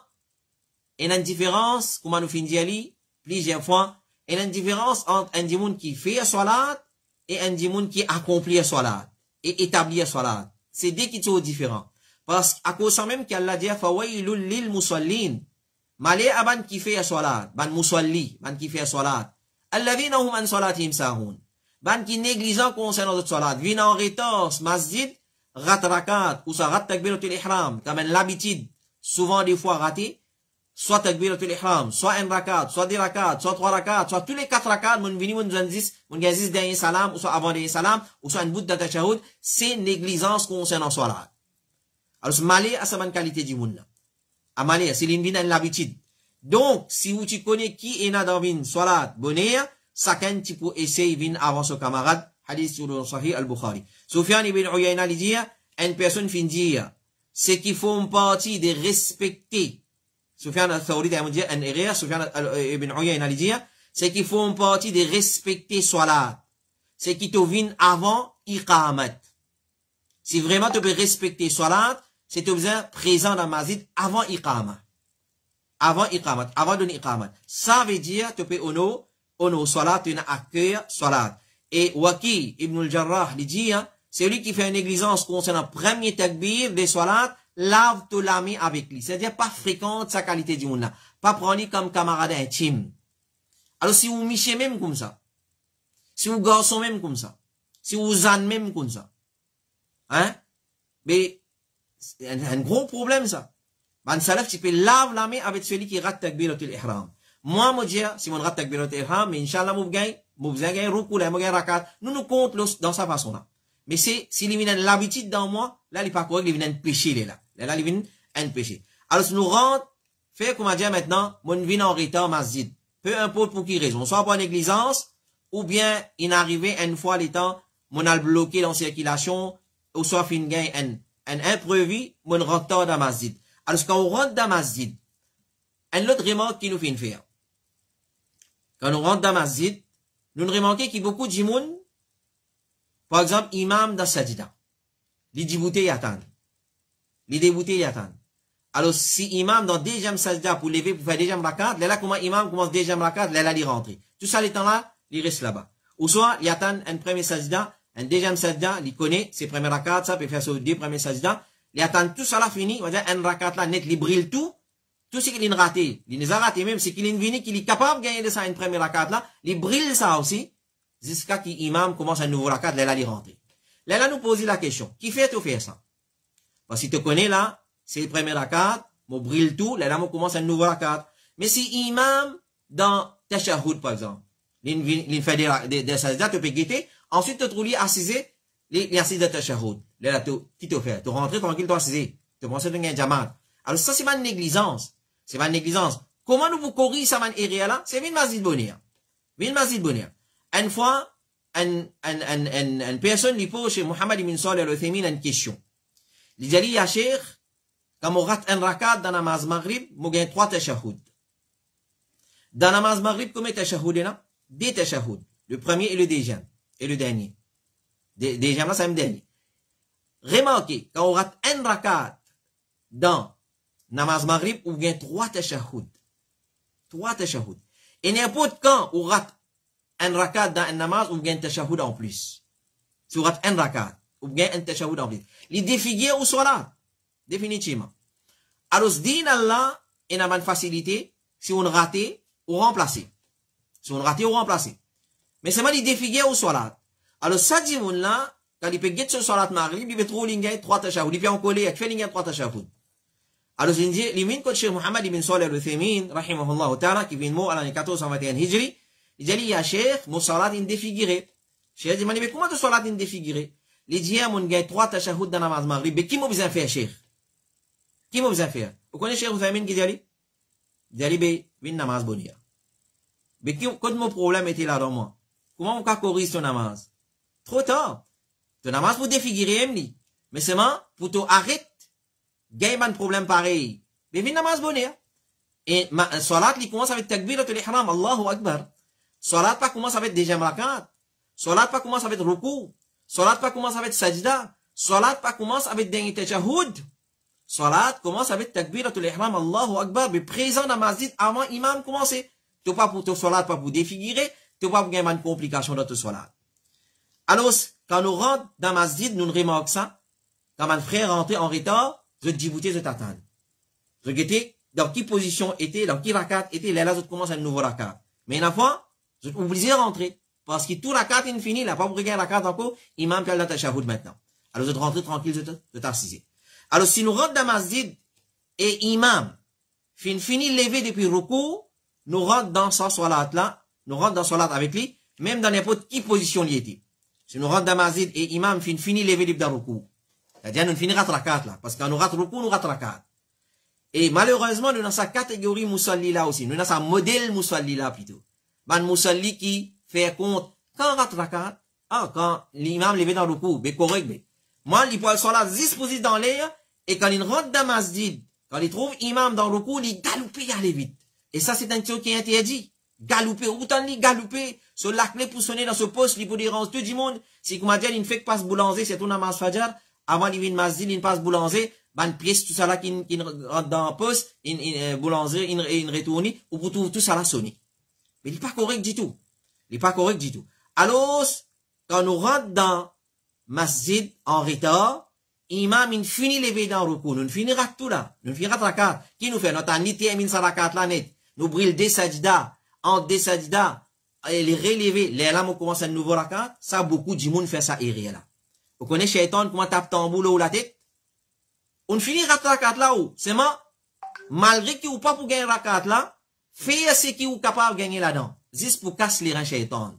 il y a une différence, comment nous finissons plusieurs fois, il y a une différence entre un dimoun qui fait salat et un dimoun qui accomplit salat et établit salat. C'est deux qui sont différents. Parce qu'à cause même qu'Allah dit, fawailul lil musallin. Malé aban qui fait salat, ban musalli, ban qui fait salat. Alladhina hum an salatihim sahun. Ban qui négligent concernant notre salat. Vin en retard, masjid, rat rakat, ou ça rat takbiratul ihram, comme l'habitude, souvent des fois raté, soit takbiratul ihram, soit un rakat, soit deux rakat, soit trois rakat, soit tous les quatre rakat, mon vini, mon gazis dernier salam, ou soit avant dernier salam, ou soit un bout de tashahhud, c'est négligence concernant salat. Alors, malé à sa bonne qualité du monde. À malé, c'est l'invina l'habitude. Donc, si vous tu connais qui est dans une salat bonheur, chacun tu peux essayer vin avant son camarade, hadith sur le Sahih al-Bukhari. Soufiane ibn Uyayna lui dit, une personne fin dire, c'est qu'ils font partie de respecter. Soufiane al-Thawri a dit, un erreur, Soufiane ibn Uyayna lui dit, c'est qu'ils font partie de respecter salat. C'est qu'ils te viennent avant iqamat. Si vraiment tu peux respecter salat, c'est tu besoin présent dans masjid avant iqamat. Avant iqamat, avant donner iqamat. Ça veut dire, tu peux ono salat, tu n'as accueilli salat. Et Waki ibn al-Jarrah lui dit, c'est lui qui fait une négligence concernant le premier takbir des salat, lave tout l'ami avec lui. C'est-à-dire pas fréquente sa qualité du monde. Pas prendre comme camarade intime. Alors si vous michez même comme ça, si vous garçons même comme ça, si vous ânes même comme ça, hein, mais c'est un gros problème ça. Ban salaf, tu peux laver la main avec celui qui rate takbiratul ihram. Moi, je dis, si mon rate takbiratul ihram, mais Inch'Allah, mon gagne, Vous avez un recours, vous avez un rakat. Nous comptons dans sa façon-là. Mais c'est, s'il y a l'habitude dans moi, là, il n'est pas correct, il vient un péché, là. Là, il vient un péché. Alors, si nous rentrons, fait, comme on dit maintenant, mon vin en retard, masjid. Peu importe pour qui raison. Soit par négligence, ou bien, il est arrivé une fois les temps, mon a bloqué la circulation, ou soit fin gain un imprévu, mon rentre dans masjid. Alors, quand on rentre dans masjid, un autre remarque qui nous fait faire. Quand on rentre dans masjid, nous remarquons qu'il y a beaucoup de monde, par exemple, imam dans sajida. Les déboutés y attendent. Les déboutés y attendent. Alors, si imam dans deuxième sajida pour lever, pour faire deuxième rakat, là, comment imam commence deuxième rakat, là, il rentre. Tout ça, les temps là, il reste là-bas. Ou soit, il attend un premier sajida, un deuxième sajida, il connaît ses premiers rakats, ça peut faire sur deux premiers sajida. Il attend tout ça là fini, on va dire, un rakat là, net, il brille tout ce qu'il a raté. Il les a raté même, c'est qu'il est venu, qu'il est capable de gagner de ça, une première rakat là, il brille ça aussi. Jusqu'à ce l'imam commence un nouveau rakat, là, il rentre. Là, nous pose la question. Qui fait tout faire ça? Parce que tu connais là, c'est le premier rakat, mon brille tout, là, on commence un nouveau rakat. Mais si imam, dans Tashahhud, par exemple, il fait des sajda, tu peux guetter, ensuite tu trouves assisé, les assises de Tashahhud. Là, qui te fait? Tu rentres tranquille, tu assises. Tu penses que tu as un jamat. Alors, ça, c'est ma négligence. C'est ma négligence. Comment nous vous corriger ça, man, area là? C'est une masjid bonheur. Une masjid bonheur. Une fois, une personne lui pose chez Mohamed ibn Salih al-Uthaymin une question. Il dit, ya cheikh, quand on rate un rakat dans la namaz maghrib, on gagne 3 tashahhud. Dans la namaz maghrib, combien de tashahhud là? 2 tashahhud. Le premier et le deuxième. Et le dernier. Deuxième là, c'est le dernier. Remarquez, quand on rate un rakat dans namaz maghrib, on gagne 3 tashahhud. 3 tashahhud. Et n'importe quand on rate un rakat dans un namaz, ou bien un tashahhud en plus. Si vous ratez un rakat, ou bien un tashahhud en plus. Les défiguer ou salat. Définitivement. Alors, ce din Allah, il a une facilité, si on rate, ou remplacer. Si on rate, ou remplacer. Mais c'est mal les défiguer ou salat. Alors, ça dit, là, quand il peut get ce salat maghrib, il peut trouver l'ingay 3 tashahhud. Il peut en coller, il fait l'ingay 3 tashahhud. Alors, je dis, l'imam coach Cheikh Mohamed ibn Salih al-Uthaymin, rahimahullah ta'ala, qui vient de mort à l'année 1421 Hijri, il dit, ya cheikh, mon salat est défiguré. Cheikh dit, mais comment ton salat est défiguré? Il dit, mon gars, 3 tashahhud dans la namaz maghrib. Mais qui m'a besoin faire, cheikh? Qui m'a besoin faire? Vous connaissez Cheikh Uthaymin qui dit, il dit, une namaz bonheur. Mais quand mon problème était là dans moi, comment on peut corriger ton namaz? Trop tard. Ton namaz pour défigurer, mais c'est pour te arrêter, gagne un problème pareil. Mais une namaz bonheur. Et salat, il commence avec takbiratul ihram, Allahu Akbar. Salat pas commence avec deuxième rakat. Salat pas commence avec ruku. Salat pas commence avec sajda. Salat pas commence avec dernier tashahhud. Salat commence avec takbiratul ihram, Allahu Akbar, mais présent dans masjid avant imam commencer. Tu pas pour ton salat, pas pour défigurer, tu pas pour gagner une complication dans ton salat. Alors, quand nous rentrons dans masjid, nous remarquons ça. Quand mon frère rentre en retard, je dis, vous t'attends. Je guette dans quelle position était, dans quel rakat était, là, je commence un nouveau rakat. Mais une fois, je suis obligé de rentrer. Parce que tout rakat est fini, là, pas pour regarder rakat encore, imam peut aller dans tashahhud maintenant. Alors, je te rentre tranquille, je t'assise. Alors, si nous rentrons dans masjid, et imam, fini levé depuis ruku, nous rentrons dans sa salat là, nous rentrons dans salat avec lui, même dans n'importe quelle position il était. Si nous rentrons dans masjid, et imam fini levé depuis ruku. C'est-à-dire, nous finissons rakat là. Parce que quand nous ratons ruku, nous ratons rakat. Et malheureusement, nous dans sa catégorie musalli là aussi. Nous dans sa modèle musalli là plutôt. Man musalli qui fait compte, quand on rate rakat, quand l'imam levé dans le coup, mais correct, mais. Moi, il peut salat disposé dans l'air, et quand il rentre dans masjid, quand il trouve imam dans le coup, il galope y aller vite. Et ça, c'est un truc qui est interdit. Galouper, autant il galouper, sur la clé pour sonner dans ce poste, il peut déranger tout le monde. Si comme dit, il ne fait que passe boulanger, c'est tout namaz fajar, avant il vient masjid, il passe boulanger, ban pièce, tout ça là, qui rentre dans le poste, boulanger, il retourne, ou pour tout ça là sonner. Mais il n'est pas correct du tout. Il n'est pas correct du tout. Alors, quand nous rentrons dans masjid en retard, imam, il finit lever dans le ruku, nous finira tout là, nous finira rakat. Qui nous fait? Notre anité, min sa rakat là net. Nous brille des sajda, en des sajda, les relever, les lames commencent un nouveau rakat, ça beaucoup de monde fait ça erreur là. Vous connaissez Shaitan, comment tape tambour là ou la tête? On finit rakat là où? C'est malgré qu'il ou pas pour gagner rakat là, fait ce qui est capable de gagner là-dedans. Juste pour casser les reins Shaitan.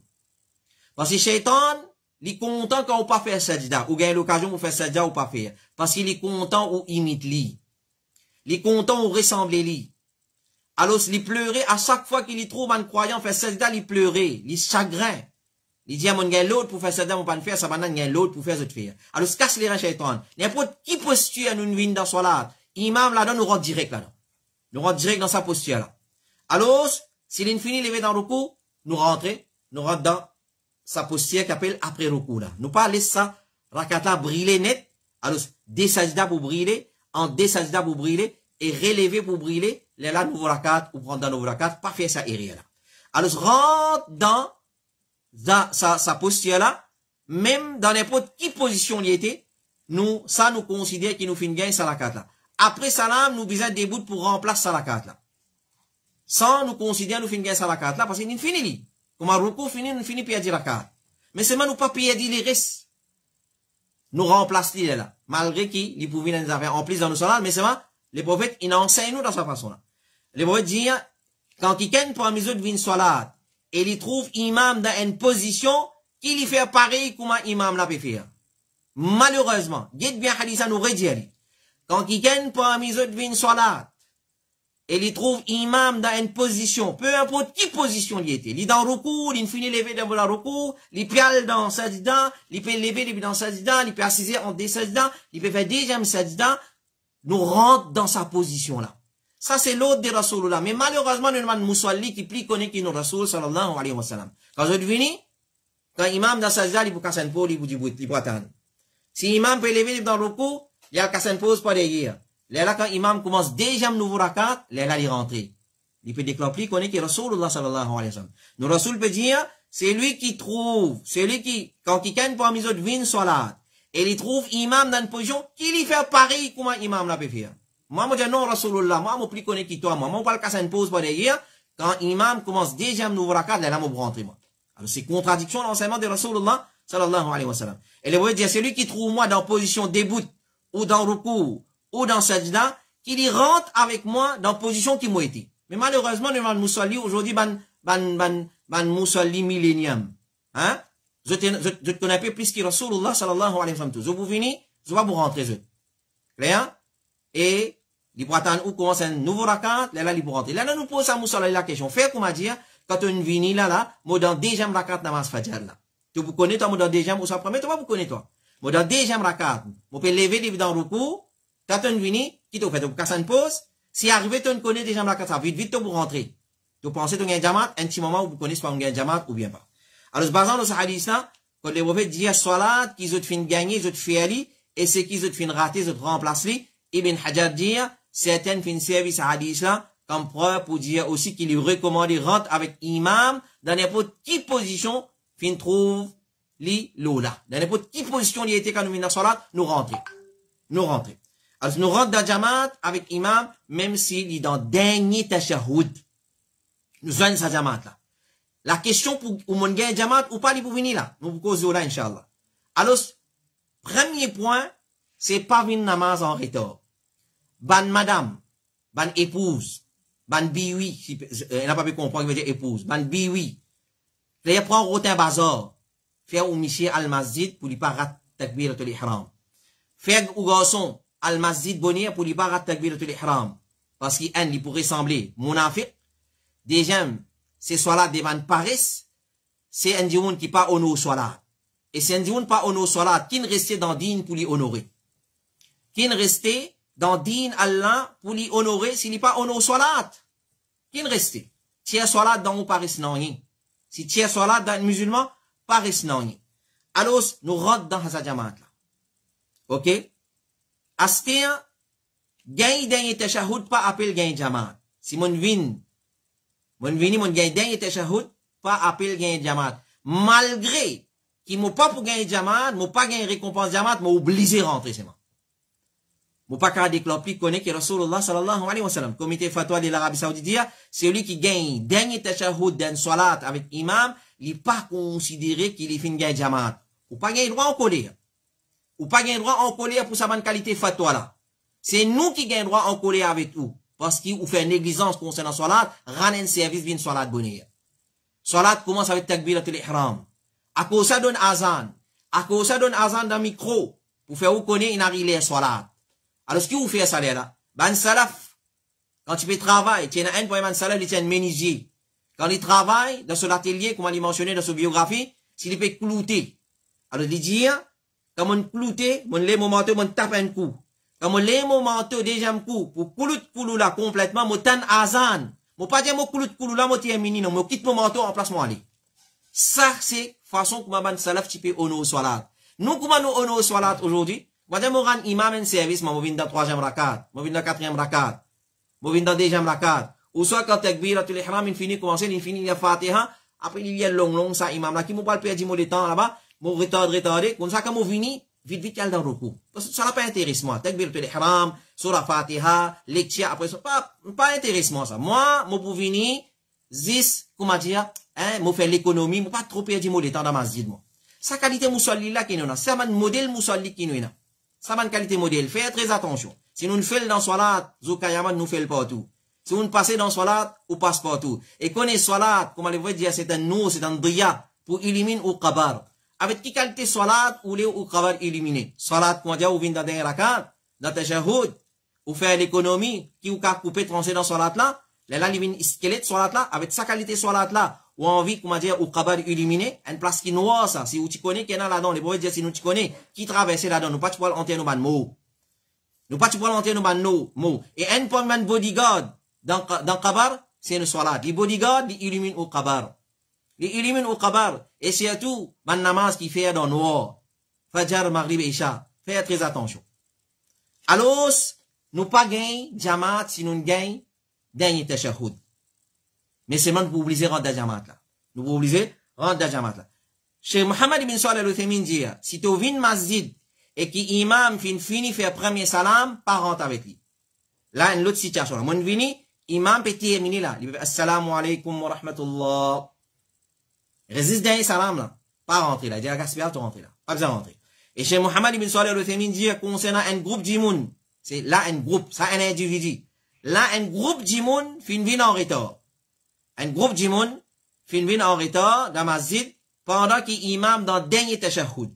Parce que shaitan, il est content quand on pas fait sajda, ou gagne l'occasion pour faire sajda ou pas faire. Parce qu'il est content ou imite lui. Il est content ou ressemble lui. Alors, il pleurait à chaque fois qu'il y trouve un croyant faire sajda, il pleurait, il chagrin. Il dit à mon gars l'autre pour faire sajda, mon pas le faire, ça va n'a l'autre pour faire ce faire. Alors, se casse les reins shaitan. N'importe qui posture nous vient dans salat. Imam là-dedans nous rentre direct là-dedans. Nous rentre direct dans sa posture là. Alors, s'il est fini levé dans le coup, nous rentre dans sa posture qui appelle après recours là. Nous pas laisser ça, rakat là briller net. Alors, des sajda pour briller, en des sajda pour briller, et relever pour briller, là, nouveau rakat, ou prendre dans nouveau rakat, pas faire ça erreur là. Alors, rentre dans sa posture là, même dans n'importe quelle position il était, nous considère qu'il nous fait une gain, ça rakat là. Après salam, nous besoin des bouts pour remplacer ça rakat là. Sans nous considérer nous finir ça rakat là, parce qu'il n'est fini. Comme un recours fini, nous finit perdre la carte. Mais c'est nous pas perdre les restes. Nous remplacer là. Malgré qu'il pouvait nous avoir en plus dans nos salades, mais c'est vrai, les prophètes, ils enseignent nous dans sa façon là. Les prophètes disent, quand quelqu'un prend mes autres vins salade, et il trouve imam dans une position, qu'il y fait pareil comme un imam l'a pu faire. Malheureusement, dites bien hadith nous redit. Quand quelqu'un prend mes autres vins salade, et il trouve imam dans une position, peu importe qui position il était. Il est dans le recours, il finit lever dans le recours, il piale dans sajda, il peut lever dans sajda, il peut assiser en des sajda, il peut faire deuxième sajda, nous rentre dans sa position là. Ça c'est l'autre des Rasulullah. Mais malheureusement, nous avons Moussalli qui plus connaît qui nous Rasul sallallahu alayhi wa sallam. Quand je devine, quand imam dans sajda, il peut casser une pause, il peut attendre. Si imam peut lever dans le recours, il y a casser une pause pas derrière. Là, quand imam commence déjà un nouveau rakat, là, il rentre. Il peut déclarer qu'on est que Rasulullah sallallahu alayhi wa sallam. Nous, Rasul peut dire, c'est lui qui trouve, c'est lui qui, quand quelqu'un parmi les autres vient salat, et il trouve imam dans une position, qu'il y fait pareil comme imam l'a peut faire. Moi, je dis non, Rasulullah, moi, je ne connais qui toi, moi, je parle qu'à une pause par derrière, quand imam commence déjà un nouveau rakat, là, je rentre, moi. Alors, c'est contradiction dans l'enseignement de Rasulullah sallallahu alayhi wa sallam. Et les voyez dire, c'est lui qui trouve moi dans position debout, ou dans recours, ou dans sajda, qu'il y rentre avec moi dans la position qui m'a été. Mais malheureusement, nous avons Moussalli aujourd'hui, Moussalli millénium. Hein? Je te connais pas plus que Rasulullah sallallahu alayhi wa sallam. Je vous finis, je vais vous rentrer, clair? Et, il peut attendre où commence un nouveau rakat, là, il peut rentrer. Là, nous pose à Moussalli la question. Faire comment dire, quand on vient là, moi dans deuxième rakat, namaz fajr là. Tu vous connais, toi, moi dans deuxième, ou ça premier, toi, vous connais, toi. Moi dans deuxième rakat, moi peut lever dans le recours, quand on vient, qui te fait, tu casses une pause, si arrivé, tu ne connais déjà la carte, vite, tu pour rentrer. Tu penses que tu as un jamat, un petit moment où vous connaissez pas un jamat ou bien pas. Alors, basant dans ce hadith-là, quand les prophètes disent salat, qu'ils ont fait gagner, ils ont fait aller, et c'est qu'ils ont fait rater, ils ont remplacé, Ibn Hajar dit, certaines fin service à hadith-là, comme preuve pour dire aussi qu'il est recommandé rentre avec imam, dans n'importe quelle position, fin trouve, li, lola. Dans n'importe quelle position il était quand nous venons salat, nous rentrer. Nous rentrer. Alors, nous rentrons dans Jamaat avec imam, même s'il est dans dernier tashahhud. Nous sommes dans Jamaat là. La question pour mon gars Jamaat ou pas, il pour venir là. Nous vous causons là, Inch'Allah. Alors, premier point, c'est pas venir namaz en retard. Ban madame, ban épouse, ban biwi, il n'a pas pu comprendre, il veut dire épouse, ban biwi. Là, prend rotin bazar, faire ou monsieur al-masjid pour lui pas rater takbiratul ihram. Faire ou garçon, al-masjid bonnier pour lui pas rater takbiratul ihram. Parce qu'il il pourrait sembler munafiq. Deuxième, c'est soit devant Paris, c'est un dioun qui pas honore soit. Et c'est un dioun pas honore soit, qui ne restait dans din pour lui honorer. Qui ne restait dans din Allah pour lui honorer s'il n'est pas honore soit. Qui ne restait. Tiens soit dans ou Paris non. Si tiens soit dans le musulman, Paris non. Alors, nous rentrons dans sa jamaat là. Ok? Astia, gagne dernier tashahhud, pas appel gagne jamaat. Si mon gagne dernier tashahhud, pas appel gagne jamaat. Malgré qu'il m'a pas pour gagner jamaat, m'a pas gagné récompense jamaat, m'a obligé rentrer, c'est moi. M'a pas qu'à déclarer connaît que Rasulullah sallallahu alayhi wa sallam, comité fatwa de l'Arabie Saoudite dit, c'est lui qui gagne dernier tashahhud d'un salat avec imam, il n'est pas considéré qu'il est fin gagner jamaat. Ou pas gagner droit en colère. Ou pas gagner droit en colère pour sa bonne qualité fatwa là. C'est nous qui gagnons droit en colère avec vous. Parce qu'il fait négligence concernant salat, rend un service d'une salat bonheur. Salat commence avec takbiratul ihram. À cause ça donne azan. À cause ça donne azan dans le micro. Pour faire vous connaître, il arrive les salat. Alors, ce qui vous fait ça là? Ben, salaf. Quand tu fais travail, tu as un point, ben, salaf, il tient un menuisier. Quand il travaille, dans son atelier, comme il mentionné dans sa biographie, s'il peut clouter. Alors, il dit, quand on clouter, on lève mon manteau, on tape un coup. Quand on lève mon manteau, deuxième coup, pour coulout là, complètement, on tan azan. Moi, pas dire mon coulout là, moi, terminé, non, moi, quitte mon manteau en place, moi, aller. Ça, c'est façon que ma salaf, tu peux honor salat. Nous, comment nous honor salat aujourd'hui? Moi, je rends imam un service, moi, je viens dans 3e rakat, moi, je viens dans 4e rakat, moi, je viens dans 2e rakat. Ou soit, quand takbir, tous les haram, il finit, commencer, il finit, il y a fatiha, après, il y a long, ça, imam là, qui m'a pas perdu de temps là-bas, mon retardé, comme ça, quand moi, vini, vite, il y a dans le recours. Parce que ça n'a pas intéresse, moi. Takbir, tous les haram, sur la fatiha, lecture, après ça, pas intéresse, moi, ça. Moi, pour venir, comment dire, moi, faire l'économie, moi, pas trop perdu de temps dans ma zid, moi. Sa qualité moussolli là, qui nous a, c'est un modèle moussolli qui nous a. Ça va une qualité modèle. Faites très attention. Si nous ne faisons dans salat, Zoukayaman nous fait partout. Si vous ne passez dans salat, ou passe partout. Et connaissez salat, comme on le dire, c'est un nous, c'est un dia, pour éliminer ou kabar. Avec qui qualité salat, ou les ou kabar éliminer? Salat, comment dire, ou vient dans des rakat, dans ta shahoud, ou faire l'économie, qui ou ka couper, trancher dans salat là, là, il vient squelette salat là, avec sa qualité salat là, ou envie, comment dire, ou kabar éliminer, une place qui noire, ça. Si vous tu connais, qu'il y en a là-dedans, les boys dire, si nous tu connais, qui traverse là-dedans, nous pas tu peux l'entendre nos mots. Nous pas tu peux l'entendre nos mots. Et un point de bodyguard, dans kabar, c'est une salat. Les bodyguards, ils illuminent au kabar. Ils illuminent au kabar. Et surtout, man namaz qui fait dans noir. Fajr, Maghrib, Isha. Faites très attention. Alors, nous pas gagnons, Jamaat, si nous gagnons, dernier tashahhud. Mais c'est même pour obliger rendre Jamaat là. Nous pour obliger rendre Jamaat là. Chez Mohammed ibn Salih al-Uthaymin dit, si tu viens masjid et qui imam fini faire premier salam, pas rentre avec lui. Là, une autre situation. Mon vini, imam peut terminer là. Il dit, assalamu alaikum wa rahmatullah. Résiste dernier salam là. Pas rentrer là. Il dit, gaspillage, tu rentres là. Pas besoin de rentrer. Et chez Mohammed ibn Salih al-Uthaymin dit, concernant un groupe d'imoun, c'est là un groupe, ça un individu. Là, un groupe d'imoun fin en retard. Un groupe d'imoun fin en retard dans masjid pendant qu'il imam dans le dernier tashahhud.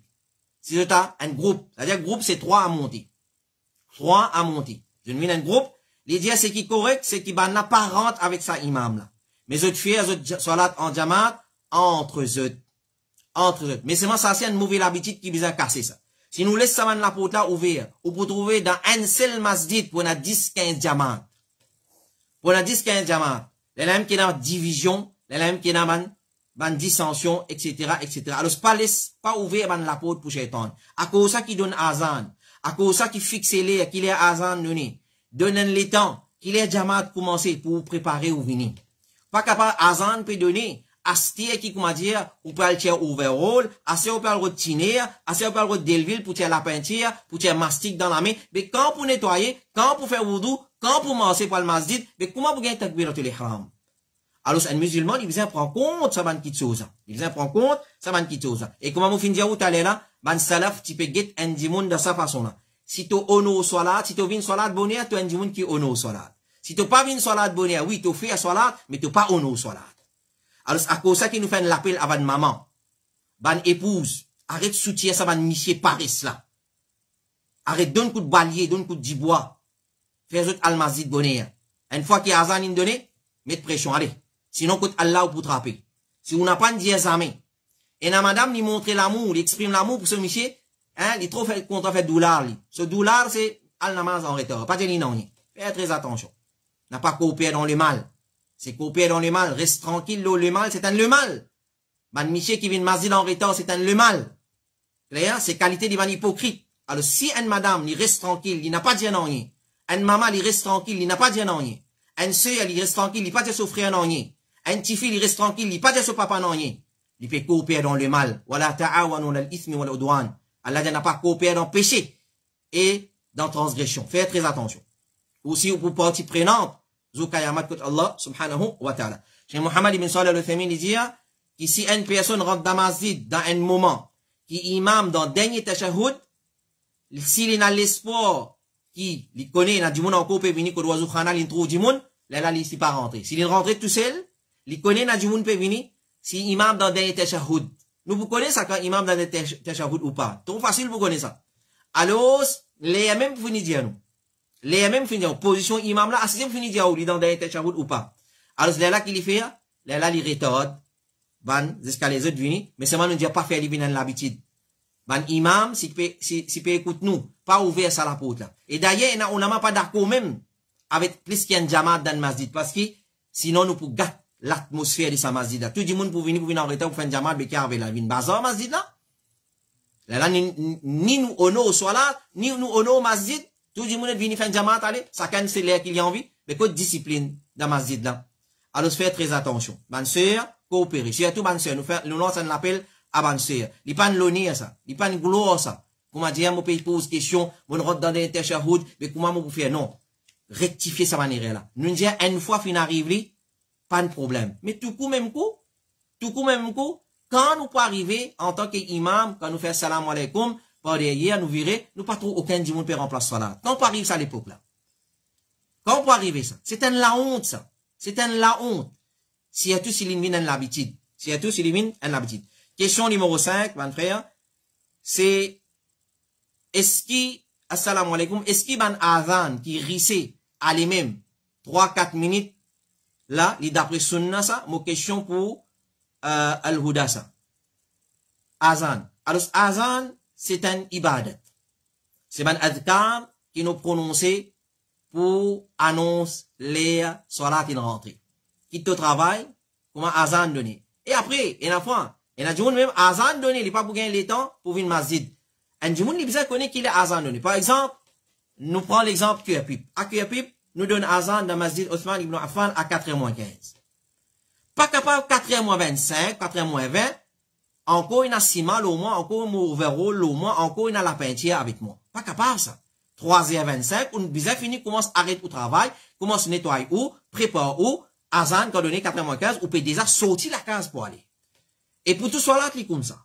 Si tu as un groupe, c'est-à-dire groupe c'est 3 à monter. 3 à monter. Je mets un groupe, l'idée c'est qui est correct, c'est qu'il n'a pas rentre avec sa imam là. Mais je fais salat en jamaat entre eux. Entre eux. Mais c'est moi ça c'est une mauvaise habitude qui vient casser ça. Si nous laissons la porte là ouverte, ou pour trouver dans un seul masjid pour la 10-15 jamaat. Pour la 10-15 jamaat. Les mêmes qui dans division, les mêmes qui dans ban dissension, etc., etc. Alors, pas ouvrir ban la porte pour shaitan. À cause ça qui donne azan. À cause ça qui fixe les, qu'il est azan donné. Donne les temps, qu'il est jamaat commencer pour préparer ou venir. Pas capable, azan peut donner. Astir qui, comment dire, ou peut aller overall, assez ou peut le retirer, assez ou peut le Delville pour tirer la peinture, pour tirer mastic dans la main. Mais quand pour nettoyer, quand pour faire wudu, quand pour manger pour le masjid, mais comment vous gagnez takbiratul ihram? Alors, un musulman, il vient prendre compte, ça va quitter chose. Il vient prendre compte, ça va quitter chose. Et comment vous finissez où t'allez là? Ban salaf, tu peux get un dimoun de sa façon là. Si tu honor salat, si tu viens salat bonheur, tu as un dimoun qui honor salat. Si tu pas viens salat bonheur, oui, tu fais salat, mais tu pas honor salat. Alors, à cause ça qui nous fait l'appel avant maman. Ban épouse, arrête de soutien ça va monsieur Paris là. Arrête, donne coup de balier, donne coup de dibois. Fais autre almazid bonheur. Une fois qu'il y a azan donné, mettez pression, allez. Sinon, coûte Allah pour trapper. Si on n'a pas une dièse-amé. Et la madame, lui montre l'amour, il exprime l'amour pour ce monsieur, hein, il trop fait, contre-fait dollar, lui. Ce dollar, c'est al-namaz en retard. Pas de l'inan, faites très attention. N'a pas coopéré dans le mal. C'est coopérer dans le mal. Reste tranquille, le mal, c'est un le mal. Man, monsieur qui vient de masjid en retard, c'est un le mal. Clair? C'est qualité d'un hypocrite. Alors, si une madame, il reste tranquille, il n'a pas dit rien. Une maman, il reste tranquille, il n'a pas dit rien. Une sœur, il reste tranquille, il n'a pas dit son frère rien. Un petit fils, il reste tranquille, il n'a pas dit son papa rien. Il peut coopérer dans le mal. Wala ta'awanu lal ithmi wal udwan. Allah n'a pas coopérer dans le péché et dans la transgression. Faites très attention. Aussi, pour partie prenante, Zoukayamat kot Allah, subhanahu wa ta'ala. Chez Mohammed ibn Salih al-Uthaymin, il dit, que si une personne rentre dans masjid dans un moment, qui imam dans le dernier tashahhud, s'il a l'espoir, qui, il connaît, il a du monde en coupe, venir, que l'oiseau khana, il trouve du monde, là, il s'y pas rentré. S'il est rentré tout seul, il connaît, il a du monde peut venir, si imam dans le dernier tashahhud, Nous vous connaissons ça quand imam dans le tashahhud ou pas. Trop facile vous connaissez ça. Alors, les même fini dire nous. Les même fini dire position imam là, assisé fini dire ou dans le tashahhud ou pas. Alors c'est là qu'il fait, là il rétorte. Ban jusqu'à les autres venir, mais seulement nous dire pas faire libérer l'habitude. Ban imam si peut écoute nous, pas ouvert ça la porte là. Et d'ailleurs on n'a pas d'accord même avec plus qu'il y a une jamaat dans le masjid parce que sinon nous pour gâter l'atmosphère de sa masjid là. Tout le monde pour venir en retard pour faire une jamaat mais qui avait la vie bazar masjid là. Là ni nous honor soit là, ni nous honor masjid, tout le monde venir faire une jamaat aller, chacun c'est l'air qu'il y a envie, mais quoi discipline dans masjid là. Alors faire très attention. Ban sœur coopérer. Surtout ban sœur, nous lançons l'appel à ban sœur. Il pas l'honneur ça, il pas gloire ça. Comment dire, mon pays pose question, mon rentre dans des tashahhud, mais comment vous faire non? Rectifier sa manière là. Nous dire une fois fin arrive, pas de problème. Mais tout coup même coup, quand nous pas arriver en tant qu'imam, quand nous fait salam alaikum, par derrière nous virer, nous pas trop aucun du monde peut remplacer salat. Quand on peut arriver ça à l'époque là. Quand on peut arriver ça, c'est la honte ça. C'est la honte. Si tout s'élimine en l'habitude. Si tout s'élimine en l'habitude. Question numéro 5, mon frère, c'est est-ce qu'il, assalamu alaikum, est-ce qu'il y a un azan qui rissait à lui-même 3-4 minutes là, d'après sunna ça, mon question pour al-huda ça. Azan. Alors, azan, c'est un ibadat. C'est un adhkar qui nous prononce pour annoncer les salat in rentrée. Quitte au travail, comment azan donner. Et après, il y a une fois, il y a du monde même azan donner, il n'est pas pour gagner le temps pour venir masjid. Un du monde, il besoin connaître qu'il est azan donné. Par exemple, nous prenons l'exemple QRPIP. À QRPIP, nous donne azan dans masjid Othman ibn Affan à 4h-15. Pas capable 4h-25, 4h-20, encore il y a 6 mal au moins, encore un overall au moins, encore il y a la peinture avec moi. Pas capable ça. 3h25, on bizarre fini, commence à arrêter au travail, commence à nettoyer ou, prépare ou, azan, quand donné 4h-15, ou peut déjà sortir la case pour aller. Et pour tout salat, il comme ça.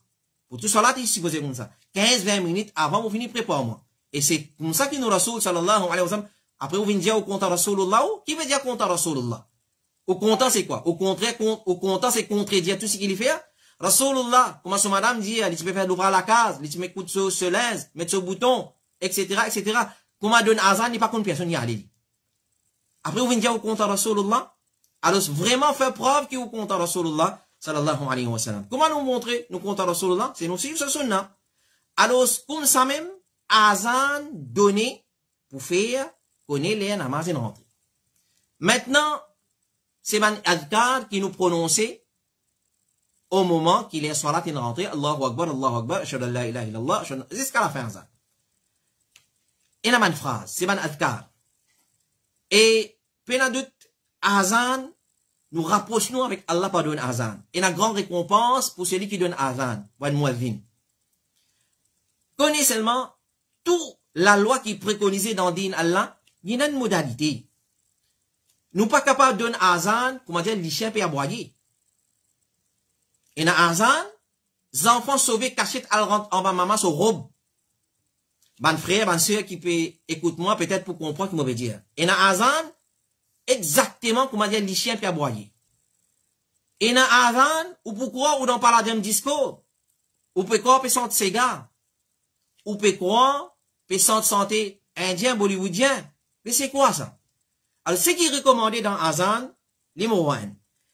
Pour tout salat, il supposé comme ça. 15-20 minutes avant, vous finissez prépare moi. Et c'est comme ça que nous Rasoul sallallahu alayhi wa sallam, après vous venez dire au compte Rasulullah, qui veut dire compte Rasulullah? Au comptant, c'est quoi? Au contraire, au comptant, c'est contredire tout ce qu'il fait. Rasulullah, comment son madame dit, il peut faire l'ouvrir la case, il met coup de ce linge, mettre ce bouton, etc., etc. Comment donne azan, il n'y a pas contre personne, y aller. Après, vous venez dire au compte Rasulullah. Alors, vraiment faire preuve qu'il vous compte Rasulullah, sallallahu alayhi wa sallam. Comment nous montrer, nous compte Rasulullah? C'est nous suivre ce sunnah. Alors, comme ça même, azan donné pour faire connaître les namazes en rentrée. Maintenant, c'est un adhkar qui nous prononçait au moment qu'il est salat en rentrée. Allahu Akbar, ashhadu an la ilaha illallah, jusqu'à la fin. Il y a une phrase, c'est un adhkar. Et, pendant doute, azan, nous rapprochons avec Allah par donner azan. Et la grande récompense pour celui qui donne azan, ou un muazzin. Connaissez seulement toute la loi qui préconisait dans din Allah, il y a une modalité. Nous pas capables de donner azan, comment dire, les chiens peuvent aboyer. Et dans azan, les enfants sauvés cachés en bas maman sur robe. Ban frère, ban soeur qui peut écouter moi peut-être pour comprendre ce que je veux dire. Et dans azan, exactement comment dire, les chiens peuvent aboyer. Et dans azan, ou pourquoi, ou dans paladin disco, ou pourquoi peut sentir cigare, ou pourquoi peut sentir santé indien, bollywoodien. Mais c'est quoi ça? Alors, ce qui est recommandé dans azan, numéro 1,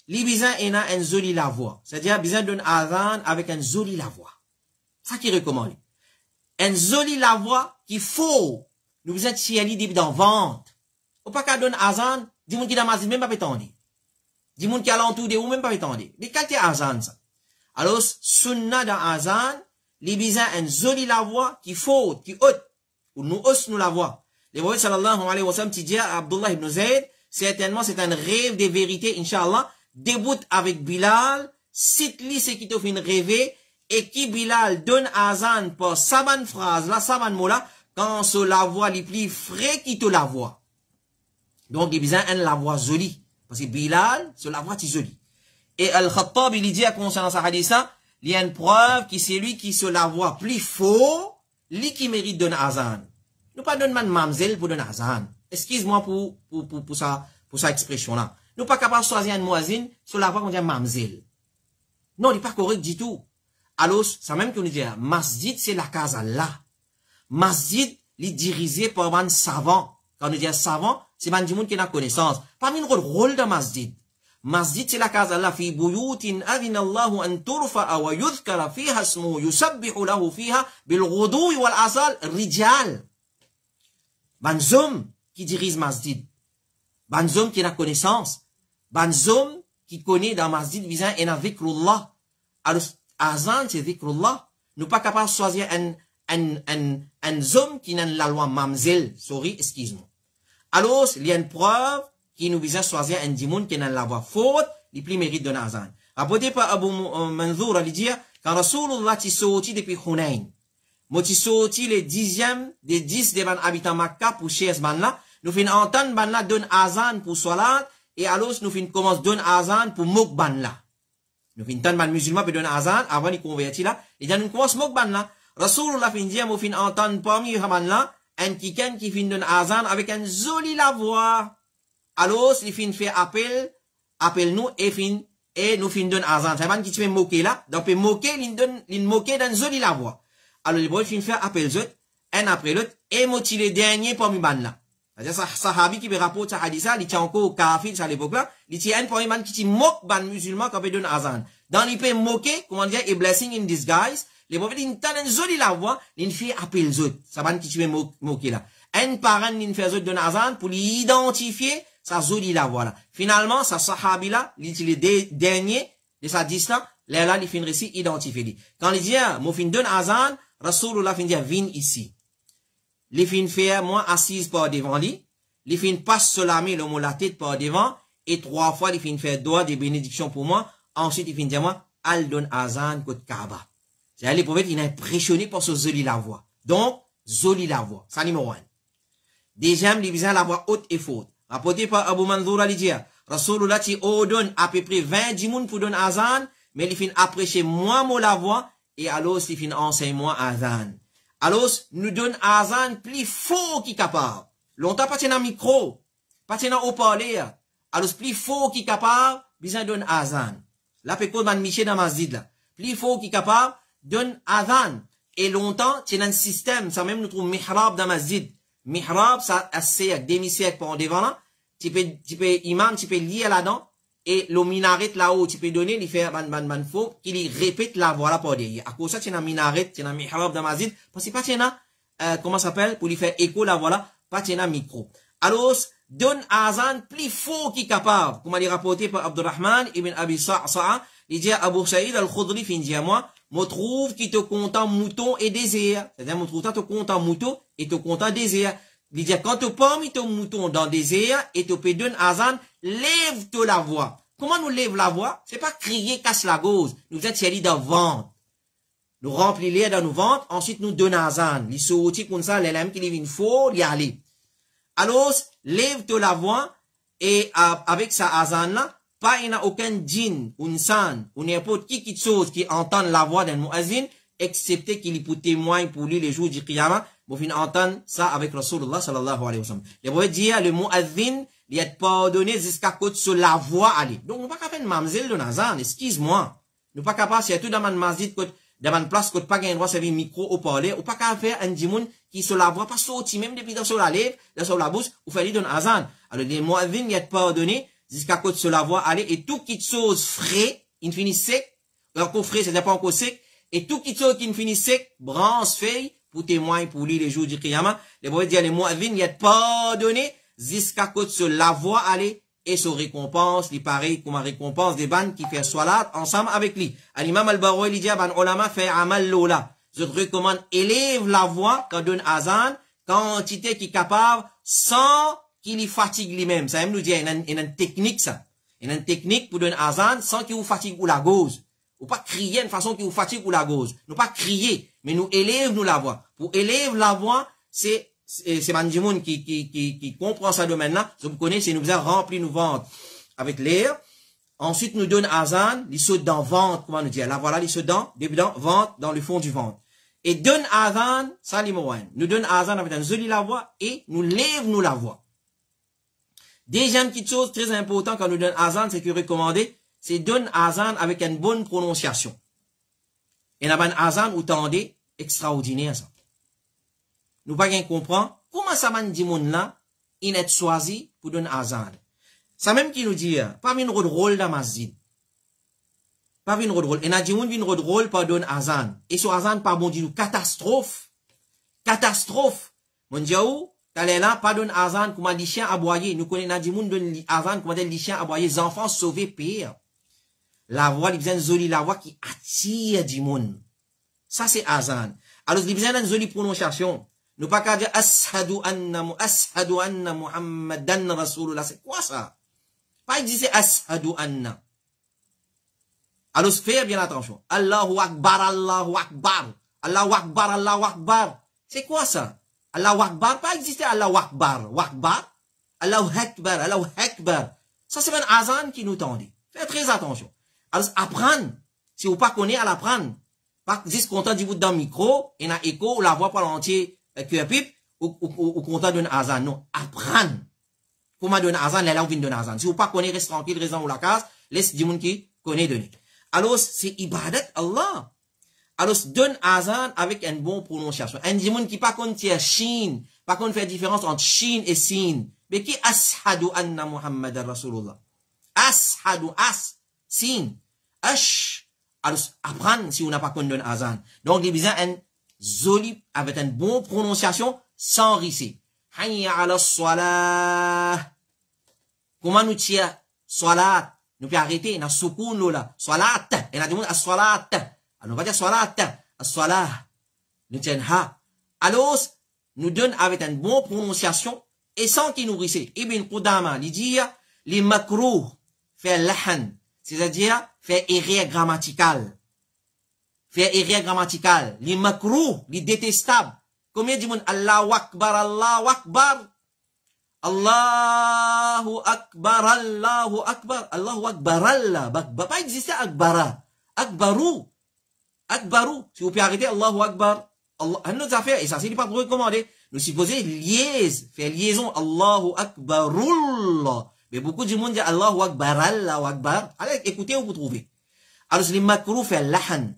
les besoin en a une jolie la voix. C'est-à-dire, besoin d'un azan avec une jolie la voix. Ça qui est recommandé. Une jolie la voix qui faut, nous besoin de chiali dans vente. Ou pas qu'à donner azan, dis moun qui dans mazine même pas pétendre. Dis moun qui à l'entour de ou même pas pétendre. Mais quand t'es azan ça. Alors, sunna dans azan, les besoin une jolie la voix qui faut, qui haute, ou nous hausse nous la voix. Le prophète sallallahu alayhi wa sallam dit à Abdullah ibn Zayd, certainement c'est un rêve de vérité, inshallah, débute avec Bilal, cite-lui ce qui te fait rêver, et qui Bilal donne azan pour saban phrase, la saban mot là, quand se la voix les plus frais qui te la voix. Donc, il y a besoin de la voix jolie. Parce que Bilal, se la voix est jolie. Et Al-Khattab, il dit à concernant sa hadith, il y a une preuve qui c'est lui qui se la voix plus faux, lui qui mérite de donner azan. Nous pas donner mamzel pour donner azan. Excuse-moi pour sa expression là. Nous pas capable de choisir une moisine sur la voix qu'on dit mamzel. Non, il n'est pas correct du tout. Alors, ça même qu'on dit, masjid, c'est la case Allah. Masjid, il est dirigé par un savant. Quand on dit savant, c'est un monde qui a connaissance. Parmi le rôle de masjid. Masjid, c'est la case Allah. Fi buyutin adina Allahu an turfa'a wa yudhkara fiha ismuhu yusabbihu lahu fiha bil ghuduwi wal asal rijal. Banzom qui dirige masjid. Banzom qui a connaissance. Banzom qui connaît dans masjid visant en zikrullah. Alors, azan, c'est zikrullah. Nous pas capables de choisir un homme qui n'a la loi mamzel. Sorry, excuse-moi. Alors, il y a une preuve qui nous vise à choisir un dimoun qui n'a la voix faute, il plus mérite de azan. Rapporté par Abu Manzour, il dit, quand Rasulullah t'y sorti depuis Hunayn, moi t'y sorti les 10e des 10 des habitants Makkah pour chez ban là, nous fin entendre ban là donne azan pour salat, et alors nous fin commence donne azan pour mok ban là. Nous fin entendre ban musulman pour donner azan, avant de convertir là, et nous commence mok ban là. Rasulullah fin dit, moi fin entendre parmi ban là, un kiken qui fin donne azan avec une jolie la voix. Alors, il fin fait appel nous, et nous fin donne azan. C'est pas qui tu fais moquer là, donc il moquer, il moquer dans une jolie la voix. Alors, le boy fin fait appel zot, un après l'autre, et motiver les derniers parmi ban là. C'est-à-dire, sahabi qui me rapporte ça hadith ça, il tient encore au kafir à l'époque là, il tient un parmi ban qui moque ban musulman quand il donne azan. Dans il peut moquer, comment dire, a blessing in disguise, les boy il tient une jolie la voix, il fait appel zot. Ça ban qui tu fais moquer là. Un parent, il fait zot donne azan pour l'identifier, ça jolie la voix là. Finalement, sa sahabi là, il est le dernier de sa distance, là, il fin récit identifié. Quand il dit, moi fin donne azan, Rasulullah fin dit, viens ici. Il fin fait, moi, assise par devant lui, il fin passe sur la main, le mot la tête par devant, et 3 fois, il fin fait doigt de bénédiction pour moi, ensuite, il fin dit, moi, al donne azan côté Kaaba. C'est-à-dire, les prophètes, il est impressionné par ce jolie la voix. Donc, jolie la voix. Ça, numéro 1. Deuxième, il vient la voix haute et faute. Rapporté par Abu Manzour al-Idiyah, Rasulullah ti ordonne à peu près 20 dimoun pour donner azan, mais il fin apprécier moi la voix, et alors il fin enseigne moi azan. Alors, nous donne azan plus fort qui capable. Longtemps pas un micro, pas un haut-parleur. Alors, plus fort qui capable, besoin donne azan. Là, peut-être man Michel dans masjid là. Plus fort qui capable, donne azan. Et longtemps, c'est un système, ça même nous trouve mihrab dans masjid. Mihrab, ça, c'est demi-siècle pour en devant là. Tu peux, imam, tu peux lire là-dedans. Et le minaret là-haut, tu peux donner, il fait ban faux, qu'il répète la voix là pour derrière. À cause ça, tu as un minaret, tu as un mihrab dans masjid. Parce que pas tu as, comment ça s'appelle, pour lui faire écho la voix là, pas tu as un micro. Alors, donne azan plus fort qui capable. Comme il est rapporté par Abdurrahman ibn Abi Sa'a, il dit à Abu Saïd al-Khudri, il dit à moi, me trouve qui te compte en mouton et désert. C'est-à-dire, me trouve te compte en mouton et te compte en désert. Il dit, quand tu parmi ton mouton dans le désert et tu peux donner azan, lève-toi la voix. Comment nous lève la voix? C'est pas crier, casse la gauze. Nous êtes chéris dans ventre. Nous remplis l'air dans nos ventres, ensuite nous donnons azan. Les sortis comme ça, les lames qui viennent fort, y aller. Alors, lève-toi la voix et avec sa azan là, pas il n'y a aucun djinn, ou insan, ou n'importe qui chose qui entend la voix d'un muazzin, excepté qu'il peut témoigner pour lui les jours du qiyamah, vous finissez entendre ça avec Rasulullah sallallahu alayhi wa sallam. Les voix dire, le muazzin, il est pardonné jusqu'à côté sur la voix aller. Donc, nous pas qu'à faire une mamzelle de Nazan, excuse-moi. Nous pas capable, c'est tout dans ma masjid, dans ma place, côté pas gain droit servir micro au parler, ou pas qu'à faire un djimoun qui sur la voix, pas sorti, même depuis dans sur la lèvre, dans sur la bouche, ou faire lui donner azan. Alors, les muazzin, il est pardonné jusqu'à côté sur la voix aller, et tout qui chose frais, il finit sec, encore frais, c'est pas encore sec, et tout qui chose qui finit sec, branche, feuille, pour témoigner pour lui les jours du qiyamah, les voix dire, les muazzin, il est pardonné jusqu'à côté sur la voix aller, et son récompense, il pareil comme la récompense des bandes qui fait salat ensemble avec lui. L'imam al-Baroui, il dit, ban ulama fait amal lola. Je te recommande, élève la voix quand donne azan, quantité qui est capable, sans qu'il y fatigue lui-même. Ça même nous dit, il y a une technique, ça. Il y a une technique pour donner azan sans qu'il vous fatigue ou la gauze. Ou pas crier de façon qui vous fatigue ou la gauze. Nous pas crier, mais nous élève nous la voix. Pour élève la voix, c'est Manjimoun qui comprend ça domaine-là. Vous connaissez, nous faisons remplir nos ventres avec l'air. Ensuite, nous donne azan, il saute dans ventre, comment nous dire. Là, voilà, il saute dans, dedans, ventre, dans le fond du ventre. Et donne azan, ça, l'imoine. Nous donne azan avec un joli la voix et nous lève nous la voix. Deuxième petite chose très importante quand nous donne azan, c'est que recommandé, c'est donne azan avec une bonne prononciation. Et n'a pas un azan ou tendez extraordinaire, ça. Nous pas bien comprendre comment ça m'a dit moun là, il est choisi pour donner azan. Ça même qui nous dit, pas une rôle dans masjid. Pas une rôle. Et n'a dit moun une rôle pour donner azan. Et ce azan pas bon dit nous catastrophe. Catastrophe. Mon diaou, t'allais là, pas donner azan, comment les chiens aboyer. Nous connaissons n'a dit moun donne azan, comment les chiens aboyer, les enfants sauvés pire. La voix, il besoin de joli la voix qui attire du monde. Ça c'est azan. Alors il besoin d'une jolie prononciation. Nous pas qu'à dire ashadu anna muhammadan rasulullah. C'est quoi ça? Pas dire c'est ashadu anna. Alors faites bien attention. Allahu akbar, Allahu akbar. Allahu akbar, Allahu akbar. C'est quoi ça? Allahu akbar, pas exister Allahu akbar. Wakbar. Allahu akbar, Allahu akbar. Ça c'est un azan qui nous tendait. Faites très attention. Alors apprendre. Si vous pas connaissez à l'apprendre. Pas juste content du bout d'un micro, et n'a écho, la voix par l'entier, que pipe, ou content d'un azan. Non, apprendre. Comment donner azan, là, on vient donner azan. Si vous pas connaissez, reste tranquille, reste dans la case, laisse du monde qui connaît donner. Alors, c'est ibadat Allah. Alors, donne azan avec une bonne prononciation. Un du monde qui pas connaît shin, pas connaît faire différence entre shin et sin. Mais qui ashadu anna Muhammadar Rasulullah. Ashadu, sin, ash. Alors, apprendre si on n'a pas connu un azan. Donc, il y a besoin d'un joli, avec une bonne prononciation, sans risser. Hayya ala salah. Comment nous tire salat? Nous pouvons arrêter, on a soukoun là. Salat. Et on a dit, as-salat. Alors, on va dire salat. As-salah. Nous tiens ha. Alors, nous donne avec une bonne prononciation, et sans qu'il nous risse. Ibn Qudama, il dit, les makrouh, fait lahan. C'est-à-dire, faire erreur grammaticale. Faire erreur grammaticale. Les makrouh, les détestables. Combien dit mon Allahu Akbar, Allahu Akbar? Allahu Akbar, Allahu Akbar, Allahu Akbar, Allah. Pas exister Akbara. Akbaru. Akbaru. Si vous pouvez arrêter Allahu Akbar. Allah, un autre affaire, et ça, c'est pas pour recommander. Nous supposons faire liaison Allahu Akbarullah. Mais beaucoup du monde dit Allahu Akbar, Allahu Akbar. Allez, écoutez où vous trouvez. Alors, les makrouh fait lahan.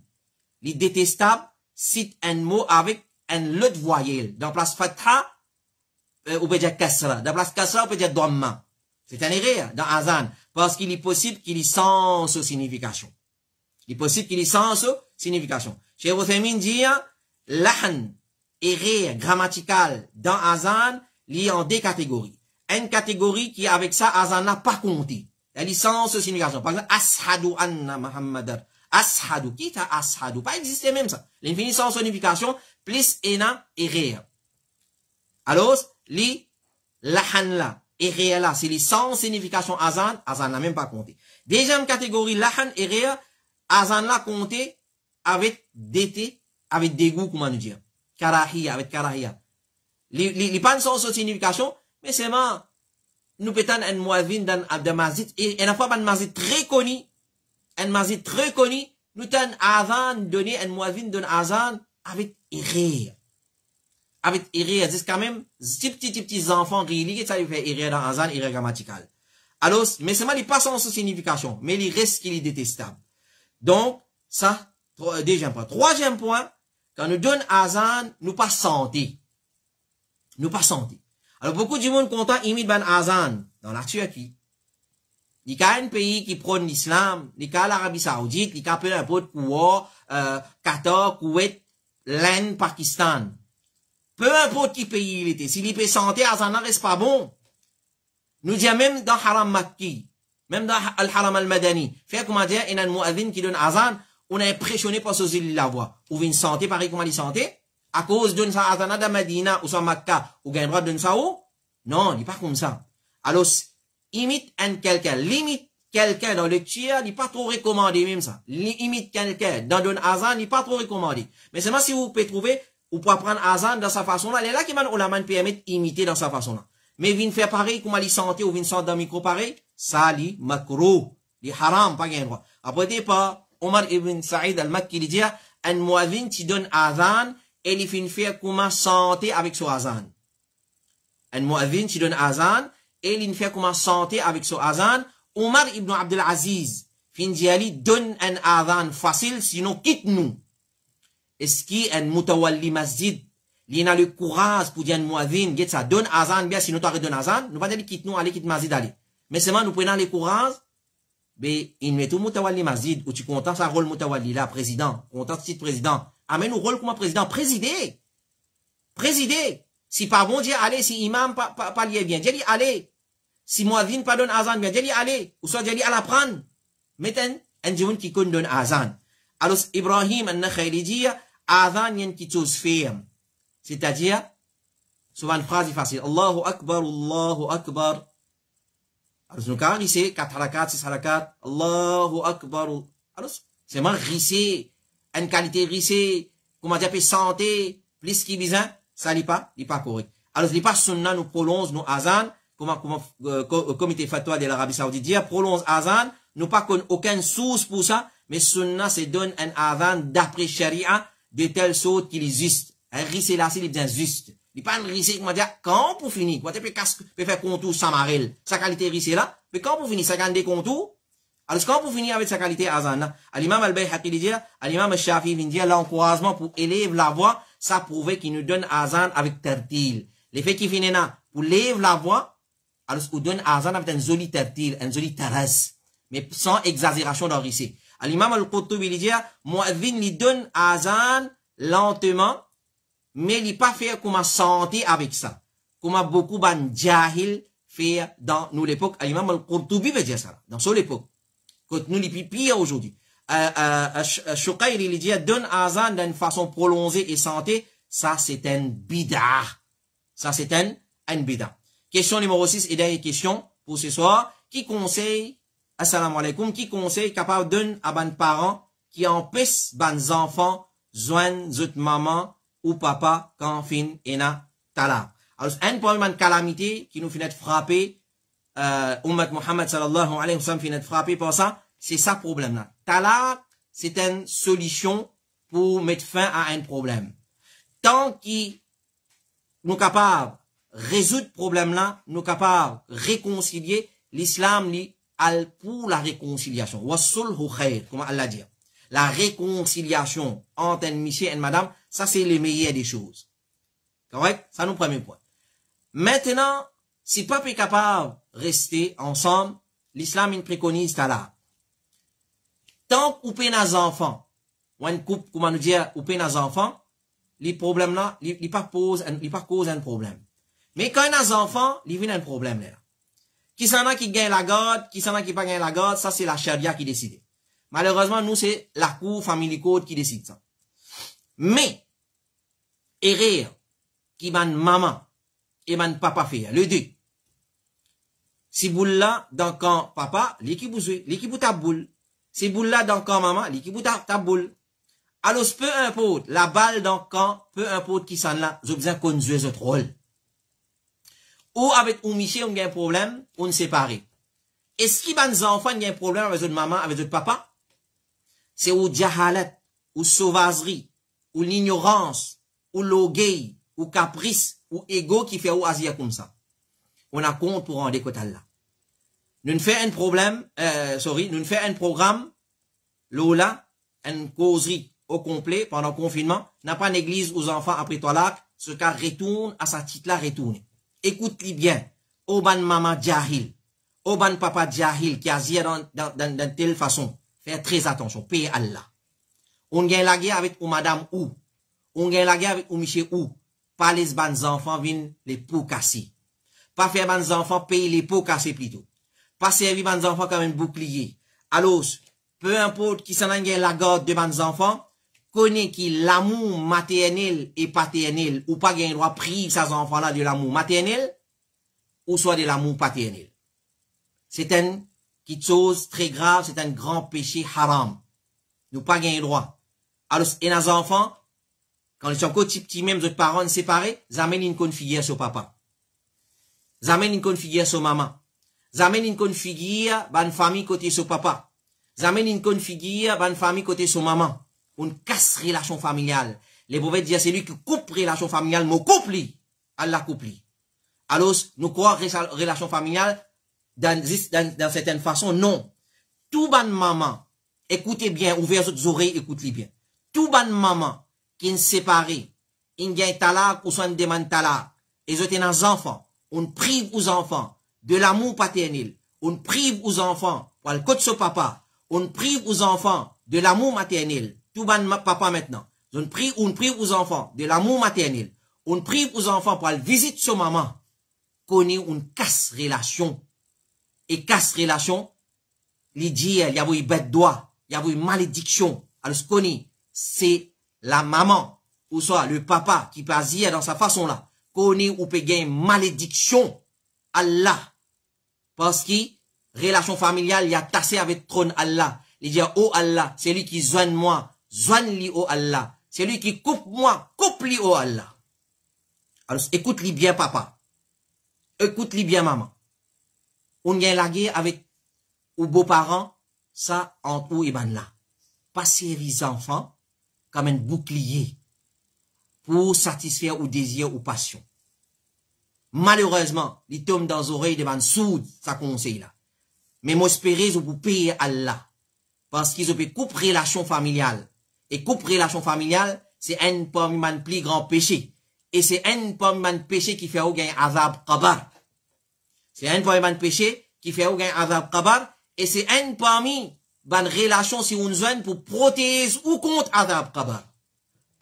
Les détestables citent un mot avec un lot voyelle. Dans place fatha, on peut dire kasra. Dans place kasra, on peut dire dhamma. C'est un erreur dans azan. Parce qu'il est possible qu'il y ait sens signification. Il est possible qu'il y ait sens signification. Cheikh Uthaymin dit, lahan, erreur grammaticale dans azan, lié en deux catégories. Une catégorie qui, avec ça, azan n'a pas compté. La licence signification. Par exemple, ashadu anna Muhammadar. Ashadu. Qui t'a ashadu? Pas existé même ça. L'infini sans signification, plus ena et réa. Alors, li, lahan la, et réa là, c'est les sans signification azan, azan n'a même pas compté. Deuxième catégorie, lahan et réa, azan l'a compté avec d'été, avec dégoût, comment nous dire. Karahia, avec karahia. Les pas sans signification, mais c'est moi, nous pétons un muazzin dans mazid, et il n'y a pas un mazid très connu, nous t'en azan donné un muazzin d'un azan avec erreur. Avec erreur, c'est quand même, petits enfants qui ça lui fait erreur dans azan, erreur grammaticale. Alors, mais c'est moi, il passe sans signification, mais il reste qu'il est détestable. Donc, ça, deuxième point. Troisième point, quand nous donne azan, nous pas santé. Nous pas santé. Alors, beaucoup du monde content imite ban azan dans la Turquie. Il y a un pays qui prône l'islam, il y a l'Arabie Saoudite, il y a peu importe Kuwait, Qatar, Kuwait, l'Inde, Pakistan. Peu importe qui pays il était. S'il y a santé, azan ne reste pas bon. Nous disons même dans Haram Makki, même dans Al-Haram Al-Madani, fait comment dire, il y a un muazzin qui donne azan, on est impressionné par ce zil la voix. Ou une santé, pareil comment dit santé? À cause d'une sa azana de Medina ou sa Makkah, ou gain droit d'une sa ou? Non, il n'est pas comme ça. Alors, imite un quelqu'un, limite quelqu'un dans le lecture, il n'est pas trop recommandé même ça. Imite quelqu'un dans d'un azan, il n'est pas trop recommandé. Mais seulement si vous pouvez trouver, vous pouvez prendre azan dans sa façon-là, il est là qui m'a permis d'imiter dans sa façon-là. Mais vient faire pareil, comment il santé ou vient sortir d'un micro pareil, ça, li makro, li haram, pas gain droit. Après, t'es pas, Omar ibn Saïd al-Makki, il dit, un muazzin qui donne azan, et il finit faire comment santé avec son azan. Un muazzin qui donne azan, et il fait comment santé avec son azan. Omar ibn Abdel Aziz, fin d'y aller, donne un azan facile, sinon quitte-nous. est-ce qu'il y a un mutawalli masjid, il y a le courage pour dire un muadhin, get ça, donne azan, bien, si nous t'arrêtons donner azan, nous pas dire quitte nous, aller quitte masjid, aller. Mais seulement nous prenons le courage, ben, il met tout mutawalli masjid, où tu comptes sa rôle mutawalli là, président, content titre président. Amène nous rôle comme président, présider. Présider. Si pas bon, dire allez, si imam pas lié bien, dis allez. Si muadhin pas donne azan bien, dis allez. Ou soit dis à la prendre. Mettez un jour qui donne azan. Alors, Ibrahim al-Nakhaili dit, azan yen qui chose ferme. C'est-à-dire, souvent une phrase facile. Allahu Akbar, Allahu Akbar. Alors, nous avons ici 4 harakat, 6 harakat. Allahu Akbar. Alors, c'est mal rissé, une qualité rissée, comment dire, santé, plus qui bizarre, ça n'est pas correct. Alors, ce n'est pas sunna, nous prolonge nos azan, comme comité fatwa de l'Arabie Saoudite dit, prolonge azan, nous pas aucune source pour ça, mais sunna, c'est donne un azan d'après sharia, de telle sorte qu'il existe. Un rissé là, c'est bien juste. Il n'est pas un rissé, comment dire, quand pour finir, quand tu peux faire contour sans marel, sa qualité rissé là, mais quand pour finir, ça gagne des contours, alors quand pour finir avec sa qualité azan là, l'imam al-Bayhaqi dit, l'imam al-Shafi'i dit, l'encouragement pour élève la voix, ça prouve qu'il nous donne azan avec tertil. L'effet qui finit là, pour lève la voix, alors qu'on donne azan avec un joli tertil, un joli terrasse, mais sans exagération dans rissé. L'imam al-Qurtubi dit, muadhin lui donne azan lentement, mais il n'est pas fait comme un santé avec ça. Comme beaucoup de jahil fait dans nous l'époque. L'imam al-Qurtubi veut dire ça, dans son époque. Quand nous les pire aujourd'hui. Shuqayri il dit, donne azan d'une façon prolongée et santé, ça c'est un bid'ah. Ça c'est un bid'ah. Question numéro 6 et dernière question pour ce soir. Qui conseille, assalamu alaikum, qui conseille capable de donner à ban parents qui empêchent ban enfants joindre zut maman ou papa quand fin ena tala. Alors, un problème de calamité qui nous fait frapper, Ummat Muhammad sallallahu alayhi wa sallam fait frapper par ça, c'est ça problème-là. Talaq, c'est une solution pour mettre fin à un problème. Tant qu'il nous capables de résoudre ce problème-là, nous capables de réconcilier, l'islam li al pour la réconciliation. Wassulhu khair, comme Allah dit. La réconciliation entre un monsieur et une madame, ça c'est le meilleur des choses. Correct? Ça nous premier point. Maintenant, si peuple est capable de rester ensemble, l'islam il préconise talaq. Tant qu'on peine les enfants, ou un couple, comment nous dire, ou peine les enfants, les problèmes là, ils pas cause un problème. Mais quand les enfants, ils viennent un problème là. Qui s'en a qui gagne la garde, qui s'en a qui pas gagne la garde, ça c'est la charia qui décide. Malheureusement, nous c'est la cour family code qui décide ça. Mais, erreur, qui ban maman, et ban papa fait, le deux. Si boule là, dans quand papa, l'équipe ta boule. Si boule là, dans quand maman, l'équipe ta boule. Alors, peu importe, la balle dans quand, peu importe qui s'en là, j'ai besoin qu'on joue ce rôle. Ou avec un monsieur, on a un problème, on sépare. Est-ce qu'il y a des enfants qui ont un problème avec votre maman, avec votre papa? C'est ou jahalat, ou sauvagerie, ou l'ignorance, ou l'orgueil, ou caprice, ou ego qui fait ou asia comme ça. On a compte pour rendre compte là. Nous fait un problème, nous fait un programme, Lola, une causerie au complet pendant le confinement, n'a pas l'église aux enfants après talaq, ce cas retourne à sa titre là, retourne. Écoute-les bien, Oban maman jahil, Oban papa jahil qui agit dans telle façon, faire très attention, paye Allah. On gagne la guerre avec ou madame ou, on gagne la guerre avec ou monsieur ou, pas les bons enfants viennent les pots cassés. Pas faire bons enfants payer les pots cassés plutôt. Pas servir bons enfants comme un bouclier. Alors, peu importe qui s'en gagne la garde de bons enfants, connaît qu'il l'amour maternel et paternel, ou pas gagne droit priver ces enfants-là de l'amour maternel, ou soit de l'amour paternel. C'est une chose très grave, c'est un grand péché haram. Nous pas gagne droit. Alors, et les enfants, quand ils sont encore petits, même les parents séparés, ils amènent une configure sur papa. Ils amènent une configure sur maman. Ils amènent une configure, une famille côté sur papa. Ils amènent une configure, une famille côté sur maman. On casse relation familiale. Les prophètes disent, c'est lui qui coupe relation familiale, mais couple, Allah couple. Alors, nous croyons relation familiale, dans certaines façons, non. Tout ban maman, écoutez bien, ouvrez vos oreilles, écoutez bien. Tout ban maman, qui sont séparés, ils gagnent talak ou soit une demande talak, et ils ont des enfants, on prive aux enfants de l'amour paternel, on prive aux enfants, pour le côté de son papa, on prive aux enfants de l'amour maternel, tout ban papa maintenant, on prive aux enfants de l'amour maternel, on prive aux enfants pour aller visiter son maman, connaît une casse relation, et casse relation, il dit, il y a une bête doigt, il y a une malédiction, alors ce qu'on c'est la maman, ou soit le papa qui peut agir dans sa façon là, connaît ou peut gagner malédiction, Allah, parce que relation familiale, il y a tassé avec trône Allah, il dit, oh Allah, c'est lui qui zoine moi, zoine lui, oh Allah, c'est lui qui coupe moi, coupe lui, oh Allah. Alors écoute-lui bien papa, écoute-lui bien maman, on y a la guerre avec ou beaux-parents, ça, entre ou et ban là. Pas servir enfants comme un bouclier pour satisfaire ou désir ou passion. Malheureusement, il tombe dans les oreilles de ban sourds, ça conseille là. Mais moi, espérez vous payer Allah. Parce qu'ils ont pu couper relation familiale. Et couper relation familiale, c'est un parmi les plus grands péchés. Et c'est un parmi les péchés qui fait au gain azab qabar. C'est un parmi les péchés qui fait au gain azab qabar. Et c'est un parmi les relations si on zone pour protéger ou contre azab qabar.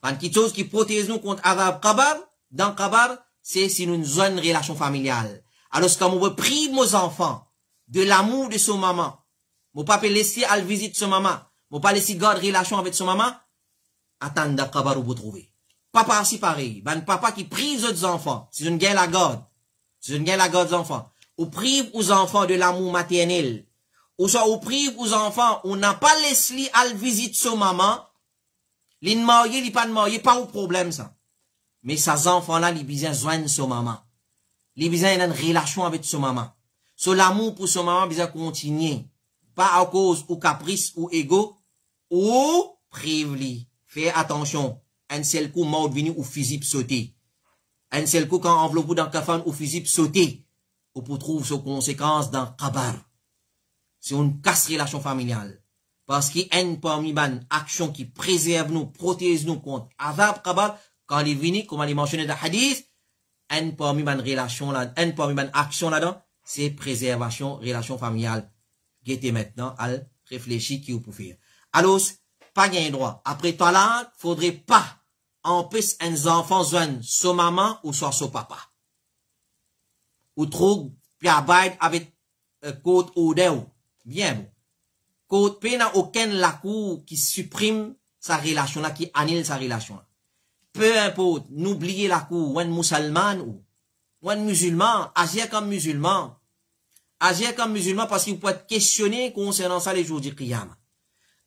Quand quelque chose qui protège nous contre azab qabar, dans qabar, c'est si nous zone relation familiale. Alors quand on prive nos enfants de l'amour de son maman, mon papa laisser à visiter son maman, mon pas laisser garder relation avec son maman, attendez qabar où vous trouvez. Papa aussi pareil, papa qui prive aux enfants, si une gagne la garde, si une gagne la garde des enfants, ou prive aux enfants de l'amour maternel, ou soit ou prive aux enfants, on n'a pas laissé à visiter son maman, les mariés, les pas de mariés, pas au problème ça. Mais ces enfants-là, ils besoin joindre son maman. Ils besoin une relation avec son maman. So l'amour pour son maman, besoin continuer. Pas à cause ou caprice ou ego, ou prive-li. Fais attention. Un seul coup, mort venu ou physique sauter. Un seul coup, quand enveloppe dans kafan ou physique sauter. Ou pour trouver ses conséquences dans kabar. C'est une casse relation familiale. Parce qu'il y a une parmi les actions qui préserve nous, protège nous contre azab kabar, quand il est venu, comme on l'a mentionné dans le hadith, une parmi les relations là, une parmi les actions là-dedans, c'est préservation, relation familiale. Guettez maintenant à réfléchir qui vous pouvez faire. Alors, pas gain droit. Après toi là, faudrait pas empêcher un enfant joindre son maman ou soit son papa. Ou trop, puis abide avec côte odeur. Bien bon. Côte P n'a aucun lacou qui supprime sa relation là, qui annule sa relation là. Peu importe, n'oubliez la cour, ou un musulman ou un musulman, agir comme musulman. Agir comme musulman parce qu'il peut être questionné concernant ça les jours du qiyam.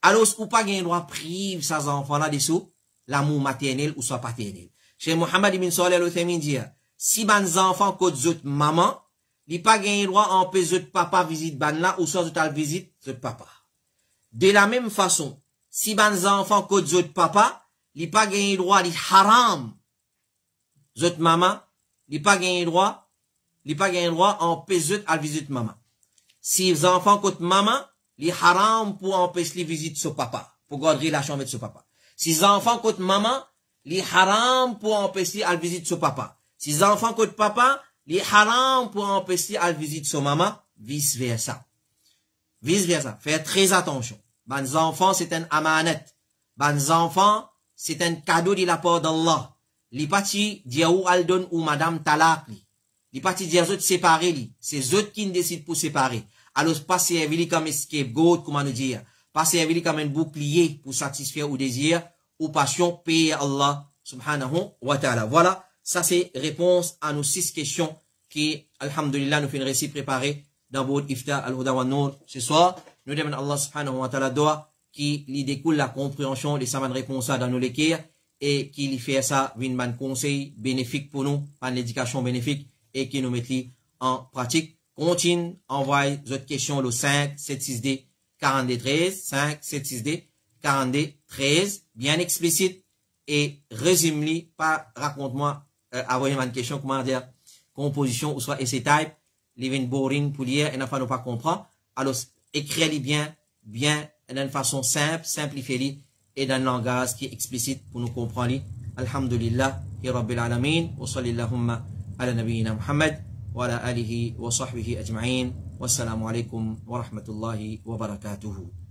Alors, ou pas gain droit prive ces enfants-là dessous, l'amour maternel ou soit paternel. Chez Mohammed ibn Salih al-Uthaymin dit, si ban enfants côté zot maman, li pas gain droit en paix zot papa visite ban là ou soit zot visite zot papa. De la même façon, si ban enfants côté zot papa, li pas gagné droit, li haram. Zot maman, li pas gagné droit en pezut à visite maman. Si les enfants côté maman, li haram pour empêcher les visites son papa, pour garder relation avec son papa. Si les enfants côté maman, li haram pour empêcher à visite son papa. Si les enfants côté papa, li haram pour empêcher à visite son maman, vice versa. Vice versa. Faites très attention. Ban enfants, c'est un amanet. Ban enfants, c'est un cadeau de la part d'Allah. Li pati dia ou al don ou madame talak li. Li pati dia zot séparé li. C'est eux qui décident pour séparer. Alors pas servir comme scapegoat, comment nous dire. Pas servir comme un bouclier pour satisfaire ou désir ou passion payer Allah subhanahu wa ta'ala. Voilà, ça c'est réponse à nos 6 questions qui, alhamdulillah, nous fait une récit préparé dans votre ifta al-huda wa nour ce soir. Nous demandons Allah subhanahu wa ta'ala doa qui lui découle la compréhension de sa réponse dans nos lectures et qui lui fait ça une bonne conseil bénéfique pour nous, une éducation bénéfique et qui nous met en pratique. Continue, envoie votre question le 5 76D 42 13, 5 76D 42 13, bien explicite et résume-li, pas raconte-moi, envoyez-moi une question, comment dire, composition ou soit essay type, living boring pour lire et n'afin ne pas comprendre. Alors, écris-li bien, d'une façon simple, simplifiez-li et dans le langage qui est explicite pour nous comprendre. Alhamdulillah, hi rabbil alamin, wa sallallahu ala nabiyyina Muhammad, wa ala alihi wa sahbihi ajma'in. Wassalamu alaikum wa rahmatullahi wa barakatuhu.